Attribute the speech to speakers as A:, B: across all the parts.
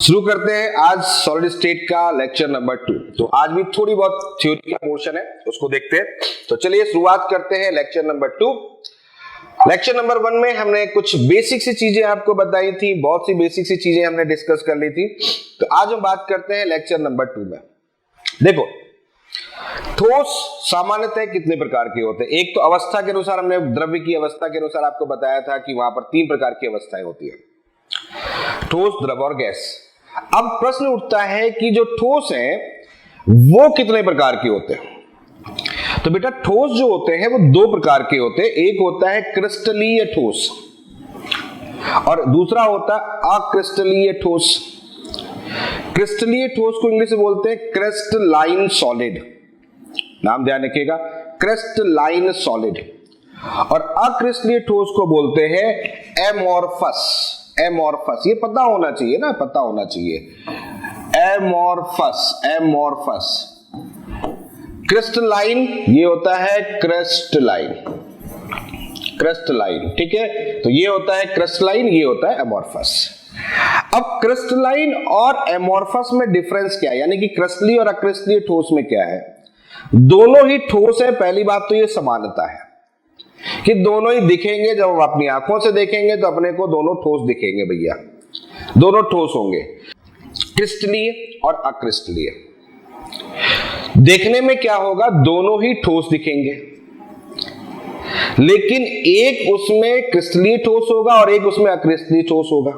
A: शुरू करते हैं आज सॉलिड स्टेट का लेक्चर नंबर 2। तो आज भी थोड़ी बहुत थ्योरी का पोर्शन है, उसको देखते हैं। तो चलिए शुरुआत करते हैं लेक्चर नंबर 2। लेक्चर नंबर 1 में हमने कुछ बेसिक सी चीजें आपको बताई थी, बहुत सी बेसिक सी चीजें हमने डिस्कस कर ली थी। तो आज हम बात करते हैं लेक्चर नंबर 2 में। देखो, ठोस सामान्यतः कितने प्रकार के होते हैं। एक तो अवस्था के अनुसार, हमने द्रव्य की अवस्था के अनुसार आपको बताया था कि वहां पर 3 प्रकार की अवस्थाएं होती है, ठोस, द्रव और गैस। अब प्रश्न उठता है कि जो ठोस है वो कितने प्रकार के होते हैं। तो बेटा, ठोस जो होते हैं वो 2 प्रकार के होते हैं। एक होता है क्रिस्टलीय ठोस और दूसरा होता है अक्रिस्टलीय ठोस। क्रिस्टलीय ठोस को इंग्लिश में बोलते हैं क्रिस्टलाइन सॉलिड, नाम ध्यान रखिएगा, क्रिस्टलाइन सॉलिड। और अक्रिस्टलीय ठोस को बोलते हैं एमोर्फस। एमोर्फस, ये पता होना चाहिए ना, पता होना चाहिए। Amorphous, amorphous. क्रिस्टलाइन ये होता है क्रिस्टलाइन, क्रिस्टलाइन, ठीक है। तो ये होता है क्रिस्टलाइन, ये होता है एमोर्फस। अब क्रिस्टलाइन और एमोर्फस में डिफरेंस क्या है, यानी कि क्रिस्टलीय और अक्रिस्टलीय ठोस में क्या है। दोनों ही ठोस है। पहली बात तो ये समानता है कि दोनों ही दिखेंगे। जब हम अपनी आंखों से देखेंगे तो अपने को दोनों ठोस दिखेंगे भैया, दोनों ठोस होंगे, क्रिस्टलीय और अक्रिस्टलीय। देखने में क्या होगा, दोनों ही ठोस दिखेंगे, लेकिन एक उसमें क्रिस्टलीय ठोस होगा और एक उसमें अक्रिस्टलीय ठोस होगा।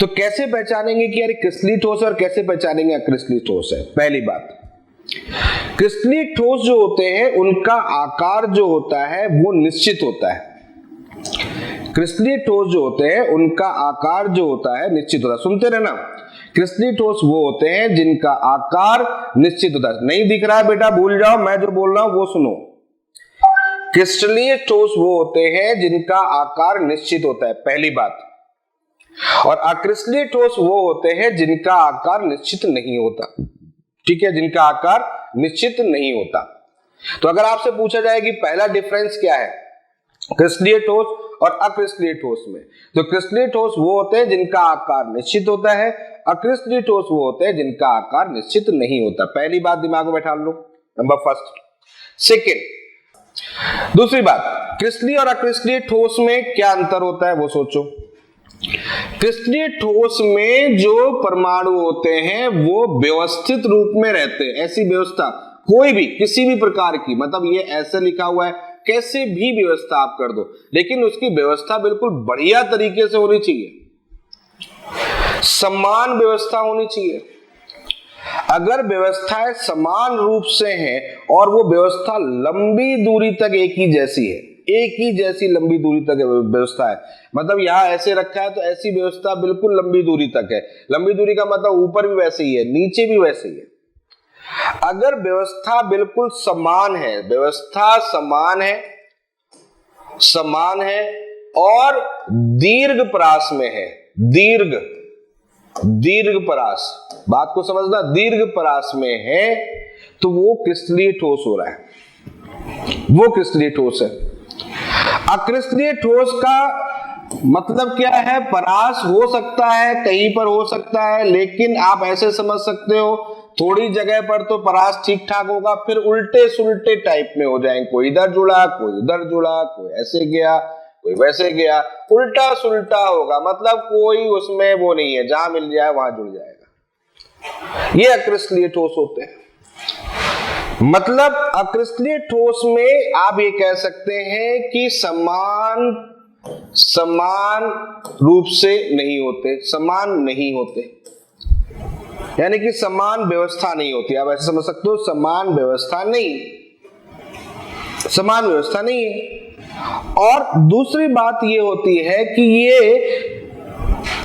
A: तो कैसे पहचानेंगे कि यार क्रिस्टलीय ठोस है और कैसे पहचानेंगे अक्रिस्टलीय ठोस है। पहली बात, क्रिस्टलीय ठोस जो होते हैं उनका आकार जो होता है वो निश्चित होता है। क्रिस्टलीय ठोस जो होते हैं उनका आकार जो होता है निश्चित होता है। सुनते रहना, क्रिस्टलीय ठोस वो होते हैं जिनका आकार निश्चित होता है। नहीं दिख रहा है बेटा, भूल जाओ, मैं जो बोल रहा हूं वो सुनो। क्रिस्टलीय ठोस वो होते हैं जिनका आकार निश्चित होता है, पहली बात। और अक्रिस्टलीय ठोस वो होते हैं जिनका आकार निश्चित नहीं होता, ठीक है, जिनका आकार निश्चित नहीं होता। तो अगर आपसे पूछा जाए कि पहला डिफरेंस क्या है क्रिस्टलीय ठोस और अक्रिस्टलीय ठोस में, तो क्रिस्टलीय ठोस वो होते हैं जिनका आकार निश्चित होता है, अक्रिस्टलीय ठोस वो होते हैं जिनका आकार निश्चित नहीं होता। पहली बात दिमाग में बैठा लो, नंबर फर्स्ट। सेकेंड, दूसरी बात, क्रिस्टलीय और अक्रिस्टलीय ठोस में क्या अंतर होता है वो सोचो। क्रिस्टलीय ठोस में जो परमाणु होते हैं वो व्यवस्थित रूप में रहते हैं। ऐसी व्यवस्था कोई भी किसी भी प्रकार की, मतलब ये ऐसे लिखा हुआ है, कैसे भी व्यवस्था आप कर दो, लेकिन उसकी व्यवस्था बिल्कुल बढ़िया तरीके से होनी चाहिए, समान व्यवस्था होनी चाहिए। अगर व्यवस्थाएं समान रूप से हैं और वो व्यवस्था लंबी दूरी तक एक ही जैसी है, एक ही जैसी लंबी दूरी तक व्यवस्था है, मतलब यहां ऐसे रखा है तो ऐसी व्यवस्था बिल्कुल लंबी दूरी तक है। लंबी दूरी का मतलब ऊपर भी वैसे ही है, नीचे भी वैसे ही है। अगर व्यवस्था बिल्कुल समान है, व्यवस्था समान है, समान है और दीर्घ परास में है, दीर्घ परास, बात को समझना, दीर्घ परास में है, तो वो क्रिस्टलीय ठोस हो रहा है, वो क्रिस्टलीय ठोस है। अक्रिस्टलीय ठोस का मतलब क्या है, परास हो सकता है, कहीं पर हो सकता है, लेकिन आप ऐसे समझ सकते हो थोड़ी जगह पर तो परास ठीक ठाक होगा, फिर उल्टे सुलटे टाइप में हो जाएंगे, कोई इधर जुड़ा, कोई उधर जुड़ा, कोई ऐसे गया, कोई वैसे गया, उल्टा सुलटा होगा, मतलब कोई उसमें वो नहीं है, जहां मिल जाए वहां जुड़ जाएगा। ये अक्रिस्टलीय ठोस होते हैं। मतलब अक्रिस्टलीय ठोस में आप ये कह सकते हैं कि समान रूप से नहीं होते, समान नहीं होते, यानी कि समान व्यवस्था नहीं होती। आप ऐसे समझ सकते हो, समान व्यवस्था नहीं, समान व्यवस्था नहीं है। और दूसरी बात ये होती है कि ये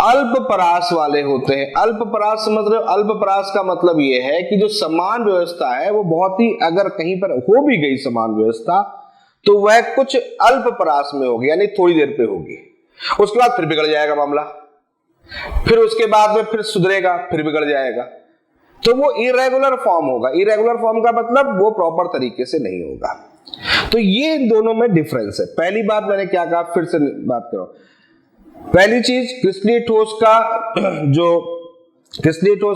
A: अल्प परास वाले होते हैं। अल्प परास समझ रहे हो, अल्प परास का मतलब ये है कि जो समान व्यवस्था है वो बहुत ही, अगर कहीं पर हो भी गई समान व्यवस्था तो वह कुछ अल्प परास में होगी, यानी थोड़ी देर पे होगी, उसके बाद फिर बिगड़ जाएगा मामला, फिर उसके बाद में फिर सुधरेगा, फिर बिगड़ जाएगा, तो वो इरेगुलर फॉर्म होगा। इरेगुलर फॉर्म का मतलब वो प्रॉपर तरीके से नहीं होगा। तो ये इन दोनों में डिफरेंस है। पहली बात मैंने क्या कहा, फिर से बात करो, पहली चीज, क्रिस्टलीय ठोस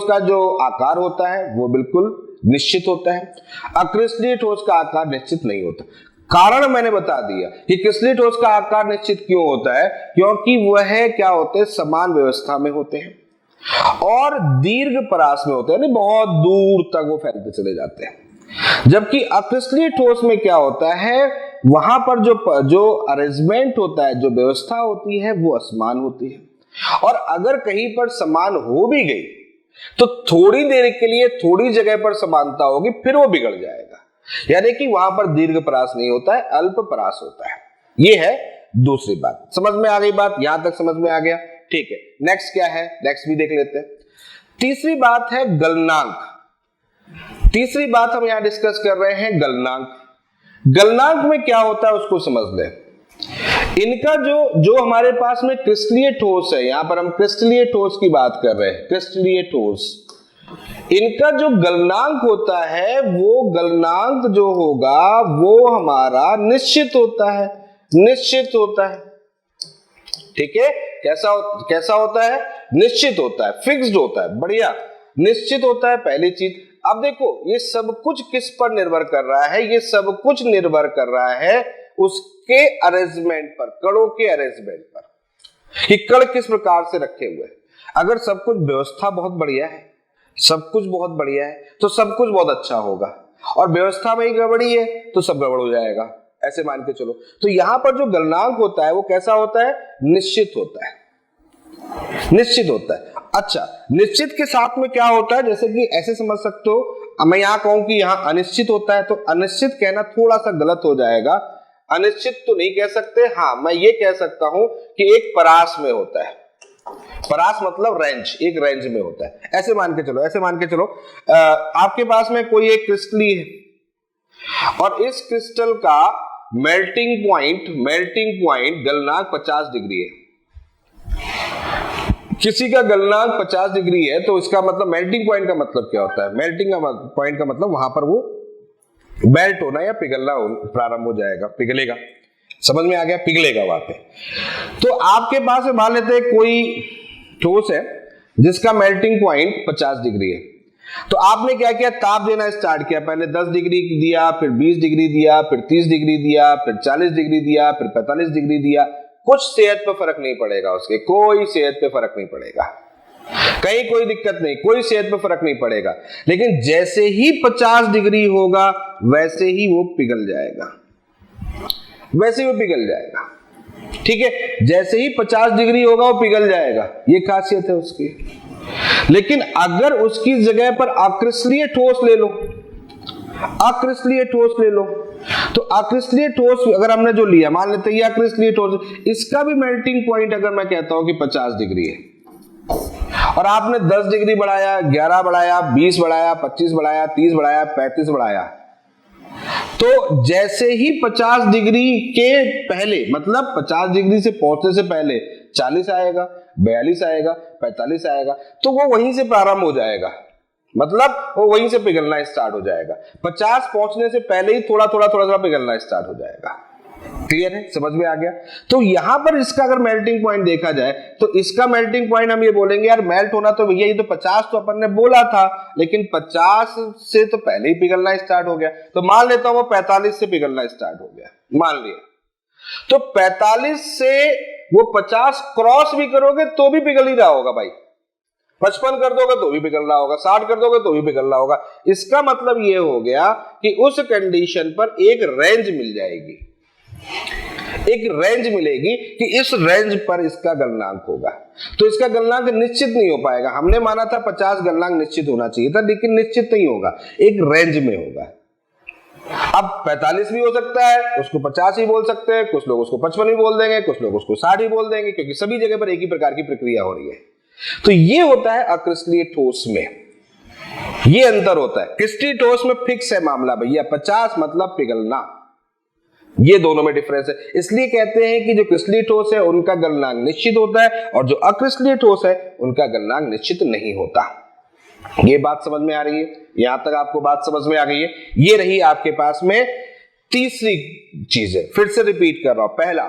A: का जो आकार होता है वो बिल्कुल निश्चित होता है। अक्रिस्टलीय ठोस का आकार निश्चित नहीं होता। कारण मैंने बता दिया कि क्रिस्टलीय ठोस का आकार निश्चित क्यों होता है, क्योंकि वह क्या होते हैं, समान व्यवस्था में होते हैं और दीर्घ परास में होते हैं, यानी बहुत दूर तक वो फैलते चले जाते हैं। जबकि अक्रिस्टलीय ठोस में क्या होता है, वहां पर जो अरेंजमेंट होता है, जो व्यवस्था होती है वो असमान होती है, और अगर कहीं पर समान हो भी गई तो थोड़ी देर के लिए थोड़ी जगह पर समानता होगी, फिर वो बिगड़ जाएगा। यानी कि वहां पर दीर्घ परास नहीं होता है, अल्प परास होता है। ये है दूसरी बात। समझ में आ गई बात? यहां तक समझ में आ गया? ठीक है। नेक्स्ट क्या है, नेक्स्ट भी देख लेते हैं। तीसरी बात है गलनांक। तीसरी बात हम यहां डिस्कस कर रहे हैं गलनांक। गलनांक में क्या होता है उसको समझ लें। इनका जो हमारे पास में क्रिस्टलीय ठोस है, यहां पर हम क्रिस्टलीय ठोस की बात कर रहे हैं, क्रिस्टलीय ठोस, इनका जो गलनांक होता है, वो गलनांक जो होगा वो हमारा निश्चित होता है, निश्चित होता है। ठीक है, कैसा होता है? निश्चित होता है, फिक्स्ड होता है। बढ़िया, निश्चित होता है, पहली चीज। अब देखो, ये सब कुछ किस पर निर्भर कर रहा है? ये सब कुछ निर्भर कर रहा है उसके अरेंजमेंट पर, कणों के अरेंजमेंट पर, कि कण किस प्रकार से रखे हुए हैं। अगर सब कुछ व्यवस्था बहुत बढ़िया है, सब कुछ बहुत बढ़िया है, तो सब कुछ बहुत अच्छा होगा, और व्यवस्था में ही गड़बड़ी है तो सब गड़बड़ हो जाएगा, ऐसे मान के चलो। तो यहां पर जो गलनांक होता है वो कैसा होता है? निश्चित होता है, निश्चित होता है। अच्छा, निश्चित के साथ में क्या होता है, जैसे कि ऐसे समझ सकते हो, मैं यहां कहूं कि यहां अनिश्चित होता है, तो अनिश्चित कहना थोड़ा सा गलत हो जाएगा। अनिश्चित तो नहीं कह सकते, हाँ मैं ये कह सकता हूं कि एक परास में होता है। परास मतलब रेंज, एक रेंज में होता है, ऐसे मान के चलो, ऐसे मान के चलो। आपके पास में कोई एक क्रिस्टल है और इस क्रिस्टल का मेल्टिंग पॉइंट गलनांक 50 डिग्री है। किसी का गलनांक 50 डिग्री है तो इसका मतलब, मेल्टिंग पॉइंट का मतलब क्या होता है? मेल्टिंग पॉइंट का मतलब वहां पर वो मेल्ट होना या पिघलना प्रारंभ हो जाएगा, पिघलेगा। समझ में आ गया? पिघलेगा वहां पे। तो आपके पास में मान लेते हैं कोई ठोस है जिसका मेल्टिंग पॉइंट 50 डिग्री है, तो आपने क्या किया? ताप देना स्टार्ट किया। पहले 10 डिग्री दिया, फिर 20 डिग्री दिया, फिर 30 डिग्री दिया, फिर 40 डिग्री दिया, फिर 45 डिग्री दिया। कुछ सेहत पे फर्क नहीं पड़ेगा, उसके कोई सेहत पे फर्क नहीं पड़ेगा, कहीं कोई दिक्कत नहीं, कोई सेहत पे फर्क नहीं पड़ेगा। लेकिन जैसे ही 50 डिग्री होगा वैसे ही वो पिघल जाएगा, वैसे ही वो पिघल जाएगा। ठीक है, जैसे ही 50 डिग्री होगा वो पिघल जाएगा, ये खासियत है उसकी। लेकिन अगर उसकी जगह पर अक्रिस्टलीय ठोस ले लो, अक्रिस्टलीय ठोस ले लो, तो अक्रिस्टलीय ठोस अगर हमने जो लिया, मान लेते हैं ये अक्रिस्टलीय ठोस, इसका भी मेल्टिंग पॉइंट अगर मैं कहता हूं कि 50 डिग्री है, और आपने 10 डिग्री बढ़ाया, 11 बढ़ाया, 20 बढ़ाया, 25 बढ़ाया, 30 बढ़ाया, 35 बढ़ाया, तो जैसे ही 50 डिग्री के पहले, मतलब 50 डिग्री से पहुंचने से पहले 40 आएगा, 42 आएगा, 45 आएगा, तो वो वहीं से प्रारंभ हो जाएगा, मतलब वो वहीं से पिघलना स्टार्ट हो जाएगा। 50 पहुंचने से पहले ही थोड़ा थोड़ा पिघलना स्टार्ट हो जाएगा। क्लियर है? समझ में आ गया? तो यहां पर इसका अगर मेल्टिंग पॉइंट देखा जाए तो इसका मेल्टिंग पॉइंट हम ये बोलेंगे, यार मेल्ट होना तो भैया ये तो 50 तो अपन ने बोला था, लेकिन 50 से तो पहले ही पिघलना स्टार्ट हो गया, तो मान लेता हूं वो 45 से पिघलना स्टार्ट हो गया, मान लिया। तो 45 से वो 50 क्रॉस भी करोगे तो भी पिघल ही रहा होगा भाई, 55 कर दोगे तो भी पिघल रहा होगा, 60 कर दोगे तो भी पिघल रहा होगा। इसका मतलब ये हो गया कि उस कंडीशन पर एक रेंज मिल जाएगी, एक रेंज मिलेगी कि इस रेंज पर इसका गलनांक होगा। तो इसका गलनांक निश्चित नहीं हो पाएगा। हमने माना था 50 गलनांक निश्चित होना चाहिए था, लेकिन निश्चित नहीं होगा, एक रेंज में होगा। अब 45 भी हो सकता है, उसको 50 ही बोल सकते हैं, कुछ लोग उसको 55 भी बोल देंगे, कुछ लोग उसको 60 ही बोल देंगे, क्योंकि सभी जगह पर एक ही प्रकार की प्रक्रिया हो रही है। तो ये होता है अक्रिस्टलीय ठोस में, ये अंतर होता है। क्रिस्टलीय ठोस में फिक्स है मामला भैया, 50 मतलब पिघलना, ये दोनों में डिफरेंस है। इसलिए कहते हैं कि जो क्रिस्टलीय ठोस है उनका गलनांक निश्चित होता है, और जो अक्रिस्टलीय ठोस है उनका गलनांक निश्चित नहीं होता। ये बात समझ में आ रही है? यहां तक आपको बात समझ में आ गई है? ये रही आपके पास में तीसरी चीज है। फिर से रिपीट कर रहा हूं। पहला,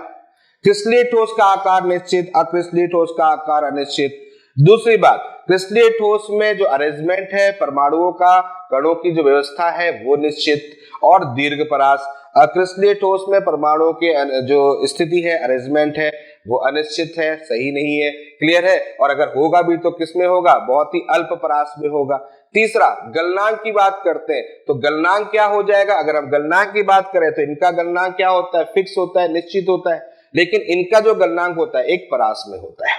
A: क्रिस्टलीय ठोस का आकार निश्चित, अक्रिस्टलीय ठोस का आकार अनिश्चित। दूसरी बात, क्रिस्टलीय ठोस में जो अरेंजमेंट है परमाणुओं का, कणों की जो व्यवस्था है वो निश्चित और दीर्घपरास। अक्रिस्टलीय ठोस में परमाणुओं के जो स्थिति है, अरेंजमेंट है, वो अनिश्चित है, सही नहीं है। क्लियर है? और अगर होगा भी तो किस में होगा? बहुत ही अल्प परास में होगा। तीसरा, गलनांक की बात करते हैं तो गलनांक क्या हो जाएगा? अगर हम गलनांक की बात करें तो इनका गलनांक क्या होता है? फिक्स होता है, निश्चित होता है, लेकिन इनका जो गलनांक होता है एक परास में होता है।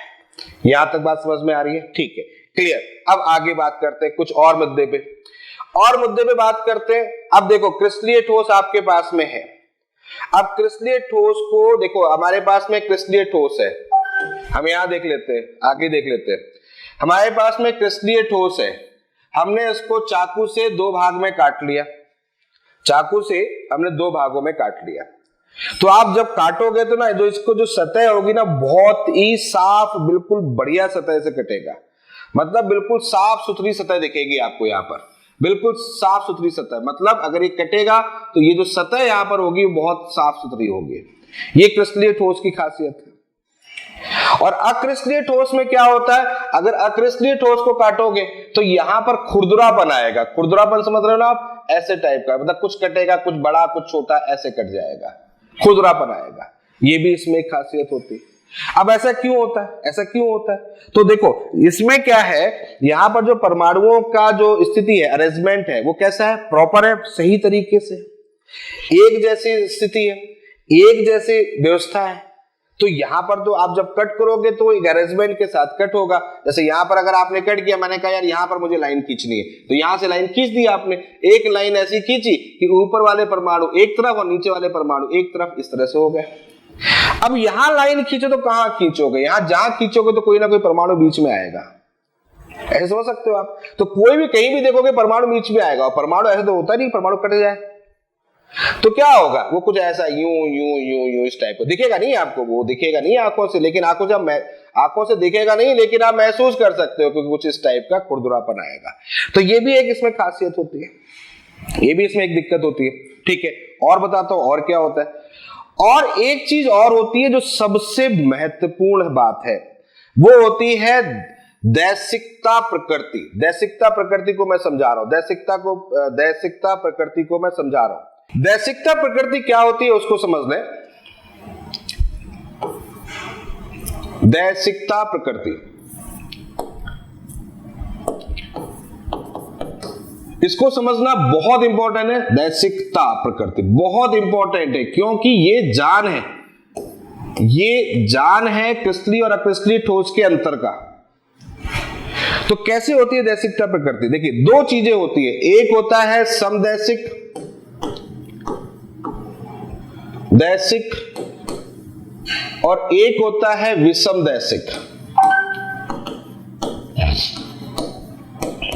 A: यहां तक बात समझ में आ रही है? ठीक है, क्लियर। अब आगे बात करते हैं कुछ और मुद्दे पे बात करते हैं। अब देखो, क्रिस्टलीय ठोस आपके पास में है। अब क्रिस्टलीय ठोस को देखो, हमारे पास में क्रिस्टलीय ठोस है, हम यहां देख लेते हैं, आगे देख लेते हैं। हमारे पास में क्रिस्टलीय ठोस है, हमने इसको चाकू से दो भाग में काट लिया, चाकू से हमने दो भागों में काट लिया। तो आप जब काटोगे तो ना, जो इसको जो सतह होगी ना, बहुत ही साफ, बिल्कुल बढ़िया सतह से कटेगा। मतलब बिल्कुल साफ सुथरी सतह दिखेगी आपको यहाँ पर, बिल्कुल साफ सुथरी सतह। मतलब अगर ये कटेगा तो ये जो सतह यहाँ पर होगी वो बहुत साफ सुथरी होगी। ये क्रिस्टलीय ठोस की खासियत है। और अक्रिस्टलीय ठोस में क्या होता है? अगर अक्रिस्टलीय ठोस को काटोगे तो यहां पर खुरदुरापन आएगा। खुरदुरापन समझ रहे हो ना आप? ऐसे टाइप का, मतलब कुछ कटेगा, कुछ बड़ा, कुछ छोटा, ऐसे कट जाएगा, खुरदुरापन आएगा। ये भी इसमें एक खासियत होती है। अब ऐसा क्यों होता है? ऐसा क्यों होता है? तो देखो, इसमें क्या है, यहां पर जो परमाणुओं का जो स्थिति है, अरेंजमेंट है, वो कैसा है? प्रॉपर है, सही तरीके से, एक जैसी स्थिति है, एक जैसी व्यवस्था है। तो यहां पर तो आप जब कट करोगे तो एक अरेंजमेंट के साथ कट होगा। जैसे यहां पर अगर आपने कट किया, मैंने कहा यार यहां पर मुझे लाइन खींचनी है, तो यहां से लाइन खींच दी आपने, एक लाइन ऐसी खींची कि ऊपर वाले परमाणु एक तरफ और नीचे वाले परमाणु एक तरफ, इस तरह से हो गए। अब यहां लाइन खींचो तो कहां खींचोगे? यहां जहां खींचोगे तो कोई ना कोई परमाणु बीच में आएगा, ऐसे समझ सकते हो आप। तो कोई भी कहीं भी देखोगे परमाणु बीच में आएगा, और परमाणु ऐसे तो होता नहीं परमाणु कट जाए, तो क्या होगा? वो कुछ ऐसा यूं यूं यूं यूं इस टाइप का दिखेगा नहीं आपको, वो दिखेगा नहीं आंखों से, लेकिन आंखों से दिखेगा नहीं, लेकिन आप महसूस कर सकते हो कि कुछ इस टाइप का खुरदुरापन आएगा। तो ये भी एक इसमें खासियत होती है, ये भी इसमें एक दिक्कत होती है। ठीक है, और बताता हूं और क्या होता है। और एक चीज और होती है जो सबसे महत्वपूर्ण बात है, वो होती है दैसिकता प्रकृति। दैसिकता प्रकृति को मैं समझा रहा हूं, दैसिकता प्रकृति को मैं समझा रहा हूं। दैसिकता प्रकृति क्या होती है उसको समझ लें। दैसिकता प्रकृति, इसको समझना बहुत इंपॉर्टेंट है। दैसिकता प्रकृति बहुत इंपॉर्टेंट है, क्योंकि ये जान है, ये जान है क्रिस्टलीय और अक्रिस्टलीय ठोस के अंतर का। तो कैसे होती है दैसिकता प्रकृति? देखिए, दो चीजें होती है, एक होता है समदैसिक, दैसिक, और एक होता है विषमदैसिक।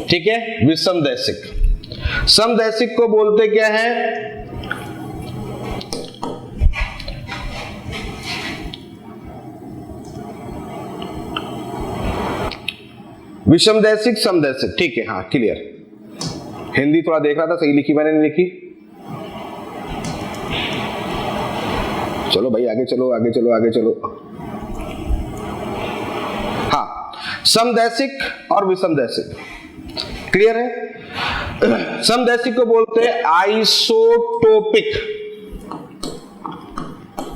A: ठीक है, विषमदैसिक। समदैसिक को बोलते क्या है? विषमदैसिक, समदैसिक। ठीक है, हाँ क्लियर। हिंदी थोड़ा देख रहा था, सही लिखी मैंने, नहीं लिखी? चलो भाई आगे चलो, आगे चलो, आगे चलो। हाँ, समदैसिक और विषमदैसिक, क्लियर है? समदैसिक को बोलते हैं आइसोटोपिक,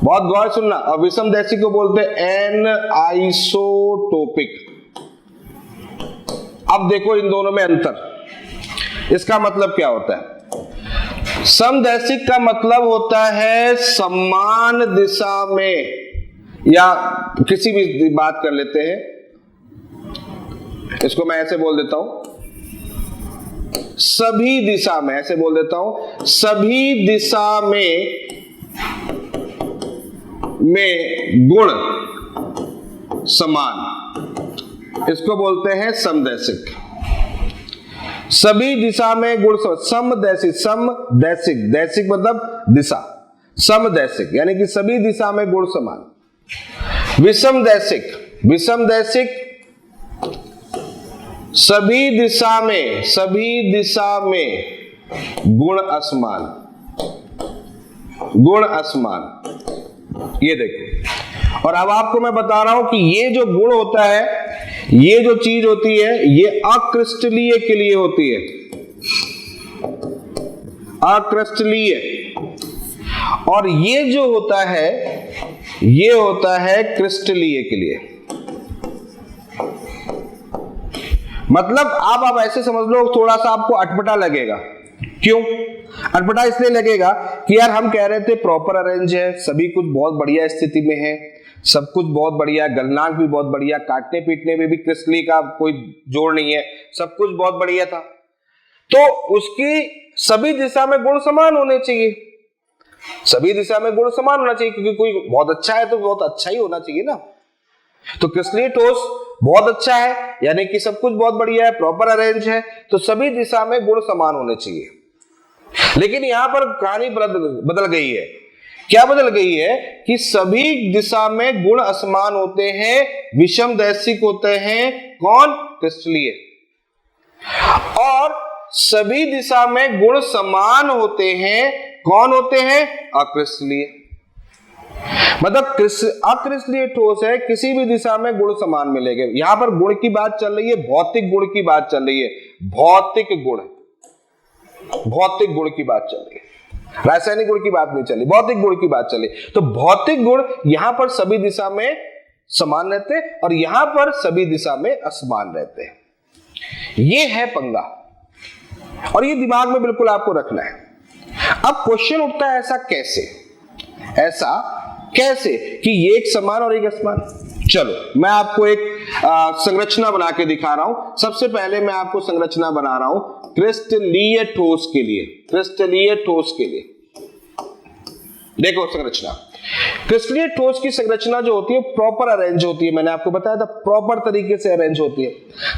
A: बहुत गौर सुनना। और विषमदैसिक को बोलते हैं एन आइसोटोपिक। अब देखो इन दोनों में अंतर, इसका मतलब क्या होता है? समदैसिक का मतलब होता है समान दिशा में, या किसी भी बात कर लेते हैं, इसको मैं ऐसे बोल देता हूं, सभी दिशा में, ऐसे बोल देता हूं, सभी दिशा में गुण समान, इसको बोलते हैं समदैसिक। सभी दिशा में गुण समदैसिक, समदैसिक, दैसिक मतलब दिशा, समदैसिक यानी कि सभी दिशा में गुण समान। विषमदैसिक, विषमदैसिक सभी दिशा में गुण असमान, गुण असमान। ये देखो, और अब आपको मैं बता रहा हूं कि ये जो गुण होता है, ये जो चीज होती है, ये अक्रिस्टलीय के लिए होती है, अक्रिस्टलीय। और ये जो होता है, ये होता है क्रिस्टलीय के लिए। मतलब आप ऐसे समझ लो, थोड़ा सा आपको अटपटा लगेगा। क्यों अटपटा? इसलिए लगेगा कि यार हम कह रहे थे प्रॉपर अरेंज है, सभी कुछ बहुत बढ़िया स्थिति में है, सब कुछ बहुत बढ़िया, गलनांक भी बहुत बढ़िया, काटने पीटने में भी क्रिस्टली का कोई जोड़ नहीं है, सब कुछ बहुत बढ़िया था। तो उसकी सभी दिशा में गुण समान होने चाहिए, सभी दिशा में गुण समान होना चाहिए, क्योंकि कोई बहुत अच्छा है तो बहुत अच्छा ही होना चाहिए ना। तो क्रिस्टलीय ठोस बहुत अच्छा है, यानी कि सब कुछ बहुत बढ़िया है, प्रॉपर अरेंज है, तो सभी दिशा में गुण समान होने चाहिए। लेकिन यहां पर कहानी बदल गई है। क्या बदल गई है? कि सभी दिशा में गुण असमान होते हैं, विषम दैशिक होते हैं। कौन? क्रिस्टलीय। और सभी दिशा में गुण समान होते हैं। कौन होते हैं? अक्रिस्टलीय। मतलब अक्रिस्टलीय ठोस है, किसी भी दिशा में गुण समान मिलेंगे। यहां पर गुण की बात चल रही है, भौतिक गुण की बात चल रही है, भौतिक गुण, भौतिक गुण की बात चल रही है, रासायनिक गुण की बात नहीं चली, भौतिक गुण की बात चली। तो भौतिक गुण यहां पर सभी दिशा में समान रहते हैं और यहां पर सभी दिशा में असमान रहते हैं। ये है पंगा, और ये दिमाग में बिल्कुल आपको रखना है। अब क्वेश्चन उठता है, ऐसा कैसे, ऐसा कैसे कि ये एक समान और एक असमान? चलो मैं आपको एक संरचना बना के दिखा रहा हूं। सबसे पहले मैं आपको संरचना बना रहा हूं क्रिस्टलीय ठोस के लिए, क्रिस्टलीय ठोस के लिए। देखो संरचना, क्रिस्टलीय ठोस की संरचना जो होती है प्रॉपर अरेंज होती है, मैंने आपको बताया था प्रॉपर तरीके से अरेंज होती है।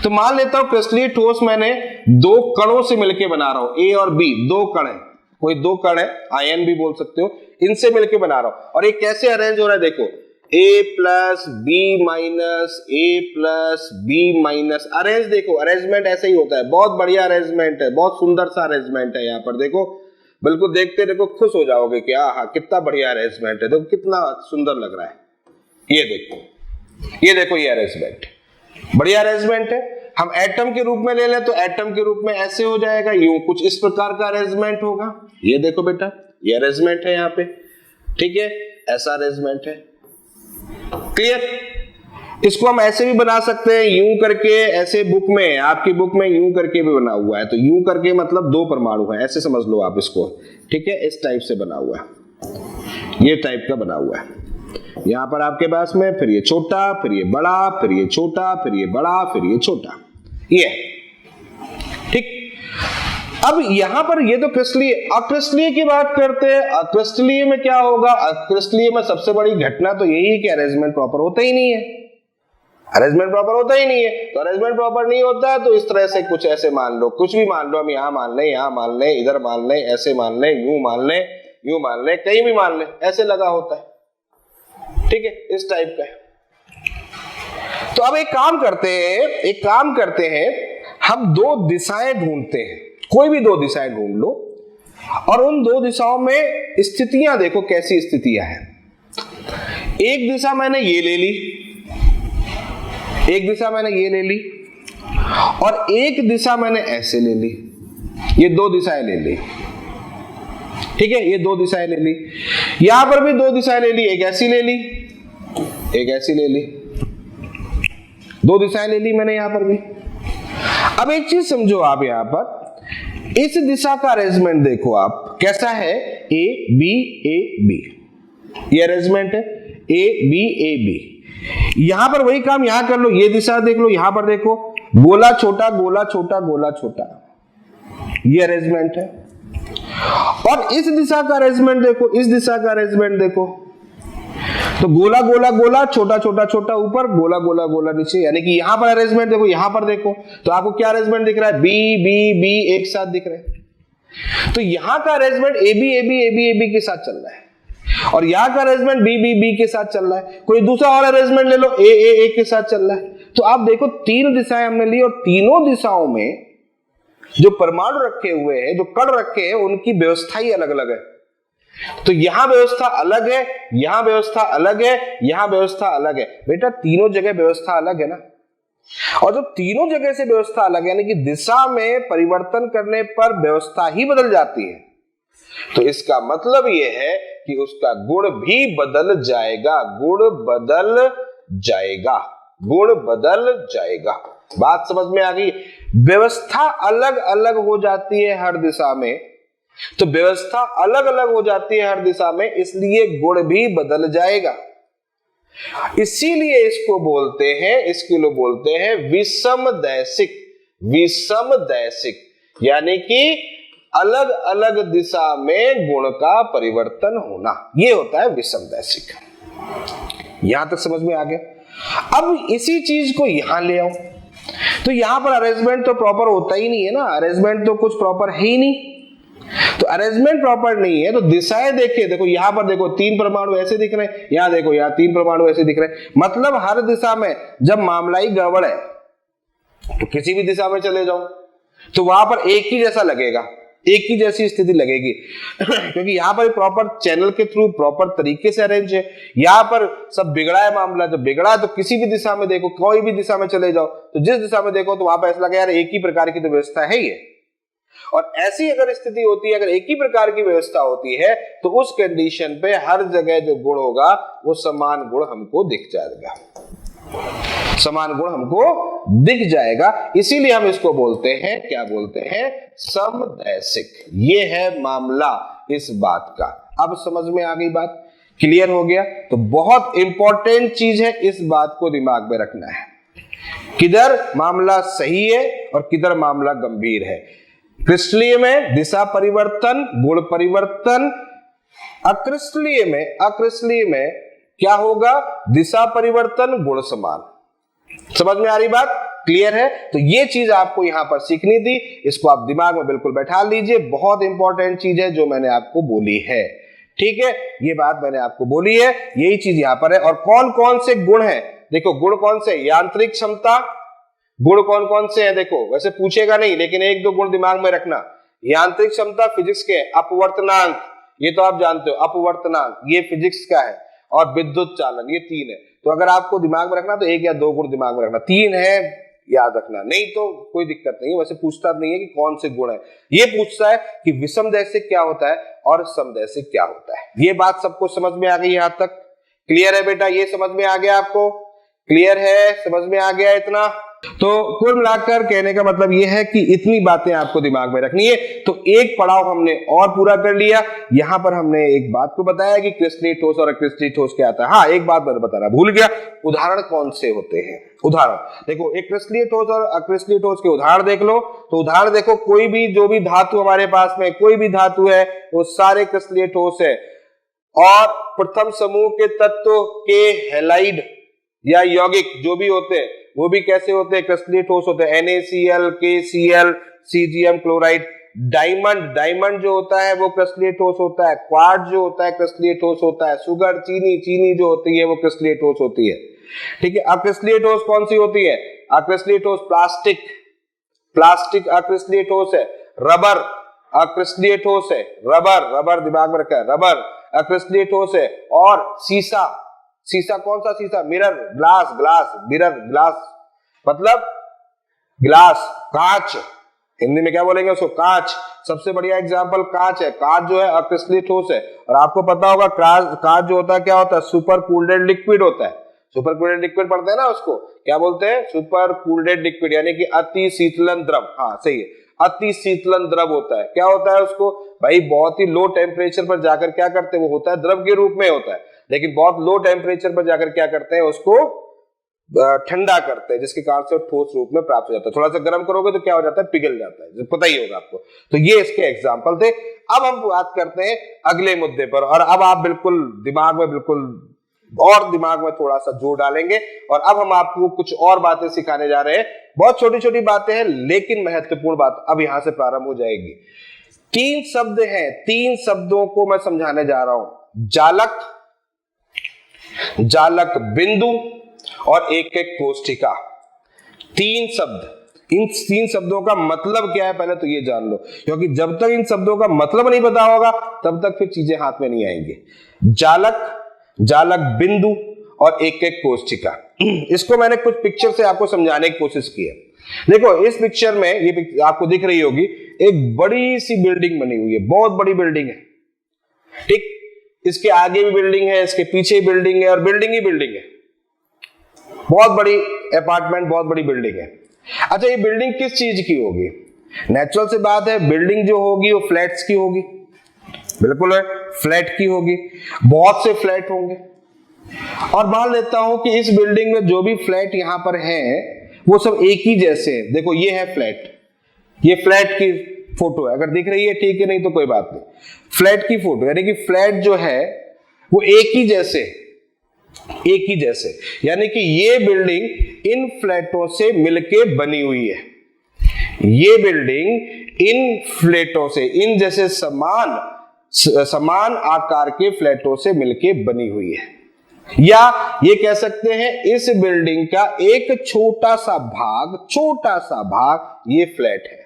A: तो मान लेता हूं क्रिस्टलीय ठोस मैंने दो कणों से मिलकर बना रहा हूं, ए और बी, दो कण है, कोई दो कण है, आयन भी बोल सकते हो, इनसे मिलकर बना रहा हूं। और ये कैसे अरेंज हो रहा है? देखो, ए प्लस बी माइनस, ए प्लस बी माइनस। अरेंज देखो, अरेंजमेंट ऐसे ही होता है, बहुत बढ़िया अरेंजमेंट है, बहुत सुंदर सा अरेंजमेंट है। यहाँ पर देखो, बिल्कुल देखते देखो खुश हो जाओगे कि हाँ कितना बढ़िया अरेंजमेंट है, देखो कितना सुंदर लग रहा है। ये देखो, ये देखो, ये अरेंजमेंट बढ़िया अरेंजमेंट है। हम एटम के रूप में ले लें तो एटम के रूप में ऐसे हो जाएगा, यूं कुछ इस प्रकार का अरेंजमेंट होगा। ये देखो बेटा, ये अरेंजमेंट है यहाँ पे, ठीक है, ऐसा अरेंजमेंट है। क्लियर? इसको हम ऐसे भी बना सकते हैं, यूं करके, ऐसे बुक में, आपकी बुक में यूं करके भी बना हुआ है। तो यूं करके मतलब दो परमाणु है, ऐसे समझ लो आप इसको, ठीक है, इस टाइप से बना हुआ है, ये टाइप का बना हुआ है। यहां पर आपके पास में फिर ये छोटा, फिर ये बड़ा, फिर ये छोटा, फिर ये बड़ा, फिर ये छोटा, ये ठीक। अब यहां पर ये तो क्रिस्टलीय, अक्रिस्टलीय की बात करते हैं। अक्रिस्टलीय में क्या होगा? अक्रिस्टलीय में सबसे बड़ी घटना तो यही है कि अरेंजमेंट प्रॉपर होता ही नहीं है, अरेंजमेंट प्रॉपर होता ही नहीं है। तो अरेंजमेंट प्रॉपर नहीं होता है तो इस तरह से कुछ ऐसे मान लो, कुछ भी मान लो, हम यहां मान लें, यहां मान लें, इधर मान लें, ऐसे मान लें, यूं मान लें, यूं मान लें, कहीं भी मान लें, ऐसे लगा होता है, ठीक है, इस टाइप का है। तो अब एक काम करते हैं, हम दो दिशाएं ढूंढते हैं, कोई भी दो दिशाएं ढूंढ लो और उन दो दिशाओं में स्थितियां देखो कैसी स्थितियां हैं। एक दिशा मैंने ये ले ली, एक दिशा मैंने ये ले ली और एक दिशा मैंने ऐसे ले ली, ये दो दिशाएं ले ली, ठीक है, ये दो दिशाएं ले ली। यहां पर भी दो दिशाएं ले ली, एक ऐसी ले ली, एक ऐसी ले ली, दो दिशाएं ले ली मैंने यहां पर भी। अब एक चीज समझो आप, यहां पर इस दिशा का अरेंजमेंट देखो आप कैसा है, ए बी ए बी, ये अरेंजमेंट है, ए बी। यहां पर वही काम यहां कर लो, ये दिशा देख लो, यहां पर देखो, गोला छोटा, गोला छोटा, गोला छोटा, ये अरेंजमेंट है। और इस दिशा का अरेंजमेंट देखो, इस दिशा का अरेंजमेंट देखो, तो गोला गोला गोला, छोटा छोटा छोटा ऊपर, गोला गोला गोला नीचे, यानी कि यहां पर अरेंजमेंट देखो, यहां पर देखो, तो आपको क्या अरेंजमेंट दिख रहा है? बी बी बी एक साथ दिख रहे हैं। तो यहां का arrangement A B A B A B A B के साथ चल रहा है और यहां का अरेंजमेंट बी बी बी के साथ चल रहा है। कोई दूसरा और अरेंजमेंट ले लो, ए ए ए के साथ चल रहा है। तो आप देखो तीन दिशाएं हमने ली और तीनों दिशाओं में जो परमाणु रखे हुए हैं, जो कण रखे हैं, उनकी व्यवस्था ही अलग अलग है। तो यहां व्यवस्था अलग है, यहां व्यवस्था अलग है, यहां व्यवस्था अलग है। बेटा तीनों जगह व्यवस्था अलग है ना, और जब तीनों जगह से व्यवस्था अलग है यानी कि दिशा में परिवर्तन करने पर व्यवस्था ही बदल जाती है, तो इसका मतलब यह है कि उसका गुण भी बदल जाएगा, गुण बदल जाएगा, गुण बदल जाएगा। बात समझ में आ गई? व्यवस्था अलग अलग हो जाती है हर दिशा में, तो व्यवस्था अलग अलग हो जाती है हर दिशा में, इसलिए गुण भी बदल जाएगा। इसीलिए इसको बोलते हैं, इसके लोग बोलते हैं विषमदैशिक। विषमदैशिक यानी कि अलग अलग दिशा में गुण का परिवर्तन होना, यह होता है विषमदैशिक। यहां तक समझ में आ गया। अब इसी चीज को यहां ले आओ, तो यहां पर अरेंजमेंट तो प्रॉपर होता ही नहीं है ना, अरेंजमेंट तो कुछ प्रॉपर है ही नहीं। तो अरेंजमेंट प्रॉपर नहीं है तो दिशाएं देखिए, देखो यहां पर देखो 3 परमाणु ऐसे दिख रहे हैं, यहां देखो यहां 3 परमाणु ऐसे दिख रहे हैं, मतलब हर दिशा में जब मामला ही गड़बड़ है तो किसी भी दिशा में चले जाओ तो वहां पर एक ही जैसा लगेगा, एक ही जैसी स्थिति लगेगी क्योंकि यहां पर प्रॉपर चैनल के थ्रू प्रॉपर तरीके से अरेंज है। यहां पर सब बिगड़ा है मामला, जब बिगड़ा है तो किसी भी दिशा में देखो, कोई भी दिशा में चले जाओ तो जिस दिशा में देखो तो वहां पर ऐसा लगे यार एक ही प्रकार की तो व्यवस्था है ये। और ऐसी अगर स्थिति होती है, अगर एक ही प्रकार की व्यवस्था होती है तो उस कंडीशन पे हर जगह जो गुण होगा वो समान गुण हमको दिख जाएगा, समान गुण हमको दिख जाएगा। इसीलिए हम इसको बोलते हैं, क्या बोलते हैं? समदैशिक। ये है मामला इस बात का। अब समझ में आ गई बात, क्लियर हो गया? तो बहुत इंपॉर्टेंट चीज है, इस बात को दिमाग में रखना है, किधर मामला सही है और किधर मामला गंभीर है। क्रिस्टलीय में दिशा परिवर्तन, गुण परिवर्तन, अक्रिस्टलीय में क्या होगा? दिशा परिवर्तन, गुण समान। समझ में आ रही बात? क्लियर है? तो ये चीज आपको यहां पर सीखनी थी, इसको आप दिमाग में बिल्कुल बैठा लीजिए, बहुत इंपॉर्टेंट चीज है जो मैंने आपको बोली है। ठीक है, ये बात मैंने आपको बोली है, यही चीज यहां पर है। और कौन कौन से गुण है? देखो गुण कौन से? यांत्रिक क्षमता, गुण कौन कौन से हैं? देखो वैसे पूछेगा नहीं लेकिन एक दो गुण दिमाग में रखना। यांत्रिक क्षमता फिजिक्स के, अपवर्तनांक ये तो आप जानते हो, अपवर्तनांक ये फिजिक्स का है, और विद्युत चालन ये 3 है। तो अगर आपको दिमाग में रखना तो 1 या 2 गुण दिमाग में रखना, 3 है याद रखना, नहीं तो कोई दिक्कत नहीं है। वैसे पूछता नहीं है कि कौन से गुण है, ये पूछता है कि विषमदैशिक क्या होता है और समदैशिक क्या होता है। ये बात सबको समझ में आ गई यहां तक? क्लियर है बेटा? ये समझ में आ गया आपको? क्लियर है? समझ में आ गया इतना? तो कुल मिलाकर कहने का मतलब यह है कि इतनी बातें आपको दिमाग में रखनी है। तो एक पड़ाव हमने और पूरा कर लिया। यहां पर हमने एक बात को बताया कि क्रिस्टलीय ठोस और अक्रिस्टलीय ठोस क्या आता है। हाँ, एक बात मैं बताना भूल गया, उदाहरण कौन से होते हैं? उदाहरण देखो, एक क्रिस्टलीय ठोस और अक्रिस्टलीय ठोस के उदाहरण देख लो। तो उदाहरण देखो, कोई भी जो भी धातु हमारे पास में, कोई भी धातु है वो सारे क्रिस्टलीय ठोस है। और प्रथम समूह के तत्व के हैलाइड या यौगिक जो भी होते हैं वो भी कैसे होते हैं? क्रिस्टलीय ठोस होते हैं। NaCl, KCl, CgM chloride. Diamond जो होता है वो क्रिस्टलीय ठोस होता है। क्वार्ट्ज जो होता है क्रिस्टलीय ठोस होता है। सुगर, चीनी जो होती है वो क्रिस्टलीय ठोस होती है। ठीक है, अक्रिस्टलीय ठोस कौन सी होती है? अक्रिस्टलीय ठोस प्लास्टिक अक्रिस्टलीय ठोस है। रबर अक्रिस्टलीय ठोस है। रबर दिमाग में रखा है, रबर अक्रिस्टलीय ठोस है। और शीशा कौन सा शीशा? मिरर, ग्लास मतलब ग्लास, कांच। हिंदी में क्या बोलेंगे उसको? कांच। सबसे बढ़िया एग्जांपल कांच है। कांच जो है अक्रिस्टलीय ठोस है। और आपको पता होगा कांच जो होता है क्या होता है? सुपर कूल्ड लिक्विड होता है। सुपर कूल्ड लिक्विड पढ़ते हैं ना, उसको क्या बोलते हैं? सुपर कूल्ड लिक्विड, यानी कि अति शीतलन द्रव। हाँ सही है, अति शीतलन द्रव होता है। क्या होता है उसको? भाई बहुत ही लो टेम्परेचर पर जाकर क्या करते हैं? वो होता है द्रव के रूप में होता है, लेकिन बहुत लो टेम्परेचर पर जाकर क्या करते हैं? उसको ठंडा करते हैं, जिसके कारण से ठोस रूप में प्राप्त हो जाता है। थोड़ा सा गर्म करोगे तो क्या हो जाता है? पिघल जाता है, पता ही होगा आपको। तो ये इसके एग्जाम्पल थे। अब हम बात करते हैं अगले मुद्दे पर, और अब आप बिल्कुल दिमाग में थोड़ा सा जोर डालेंगे। और अब हम आपको कुछ और बातें सिखाने जा रहे हैं। बहुत छोटी छोटी बातें हैं लेकिन महत्वपूर्ण बात अब यहां से प्रारंभ हो जाएगी। 3 शब्द हैं, 3 शब्दों को मैं समझाने जा रहा हूं। जालक बिंदु और एक कोष्ठिका। 3 शब्द, इन 3 शब्दों का मतलब क्या है पहले तो ये जान लो, क्योंकि जब तक इन शब्दों का मतलब नहीं पता होगा तब तक फिर चीजें हाथ में नहीं आएंगी। जालक, जालक बिंदु और एक एक कोष्ठिका। इसको मैंने कुछ पिक्चर से आपको समझाने की कोशिश की है। देखो इस पिक्चर में, ये आपको दिख रही होगी, एक बड़ी सी बिल्डिंग बनी हुई है, बहुत बड़ी बिल्डिंग है, ठीक। इसके आगे भी बिल्डिंग है, इसके पीछे बिल्डिंग है, और बिल्डिंग ही बिल्डिंग है, बहुत बड़ी अपार्टमेंट, बहुत बड़ी बिल्डिंग है। अच्छा, ये बिल्डिंग किस चीज की होगी? नेचुरल सी बात है, बिल्डिंग जो होगी वो फ्लैट्स की होगी, बिल्कुल है, फ्लैट की होगी, बहुत से फ्लैट होंगे। और मान लेता हूं कि इस बिल्डिंग में जो भी फ्लैट यहां पर हैं वो सब एक ही जैसे हैं। देखो ये है फ्लैट, ये फ्लैट की फोटो है, अगर दिख रही है ठीक है, नहीं तो कोई बात नहीं। फ्लैट की फोटो, यानी कि फ्लैट जो है वो एक ही जैसे, एक ही जैसे, यानी कि ये बिल्डिंग इन फ्लैटों से मिलके बनी हुई है। ये बिल्डिंग इन फ्लैटों से, इन जैसे समान आकार के फ्लैटों से मिलके बनी हुई है। या ये कह सकते हैं इस बिल्डिंग का एक छोटा सा भाग ये फ्लैट है।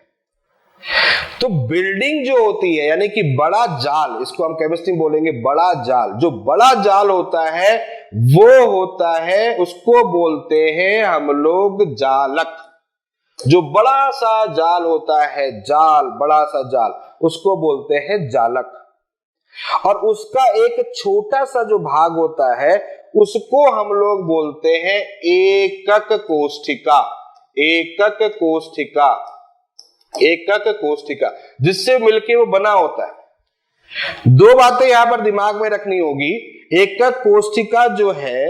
A: तो बिल्डिंग जो होती है, यानी कि बड़ा जाल, इसको हम केमिस्ट्री में बोलेंगे बड़ा जाल, जो बड़ा जाल होता है वो होता है, उसको बोलते हैं हम लोग जालक। जो बड़ा सा जाल होता है, जाल, बड़ा सा जाल, उसको बोलते हैं जालक। और उसका एक छोटा सा जो भाग होता है उसको हम लोग बोलते हैं एकक कोष्ठिका। एकक कोष्ठिका, एकक कोष्ठिका, जिससे मिलके वो बना होता है। 2 बातें यहां पर दिमाग में रखनी होगी। एकक कोष्ठिका जो है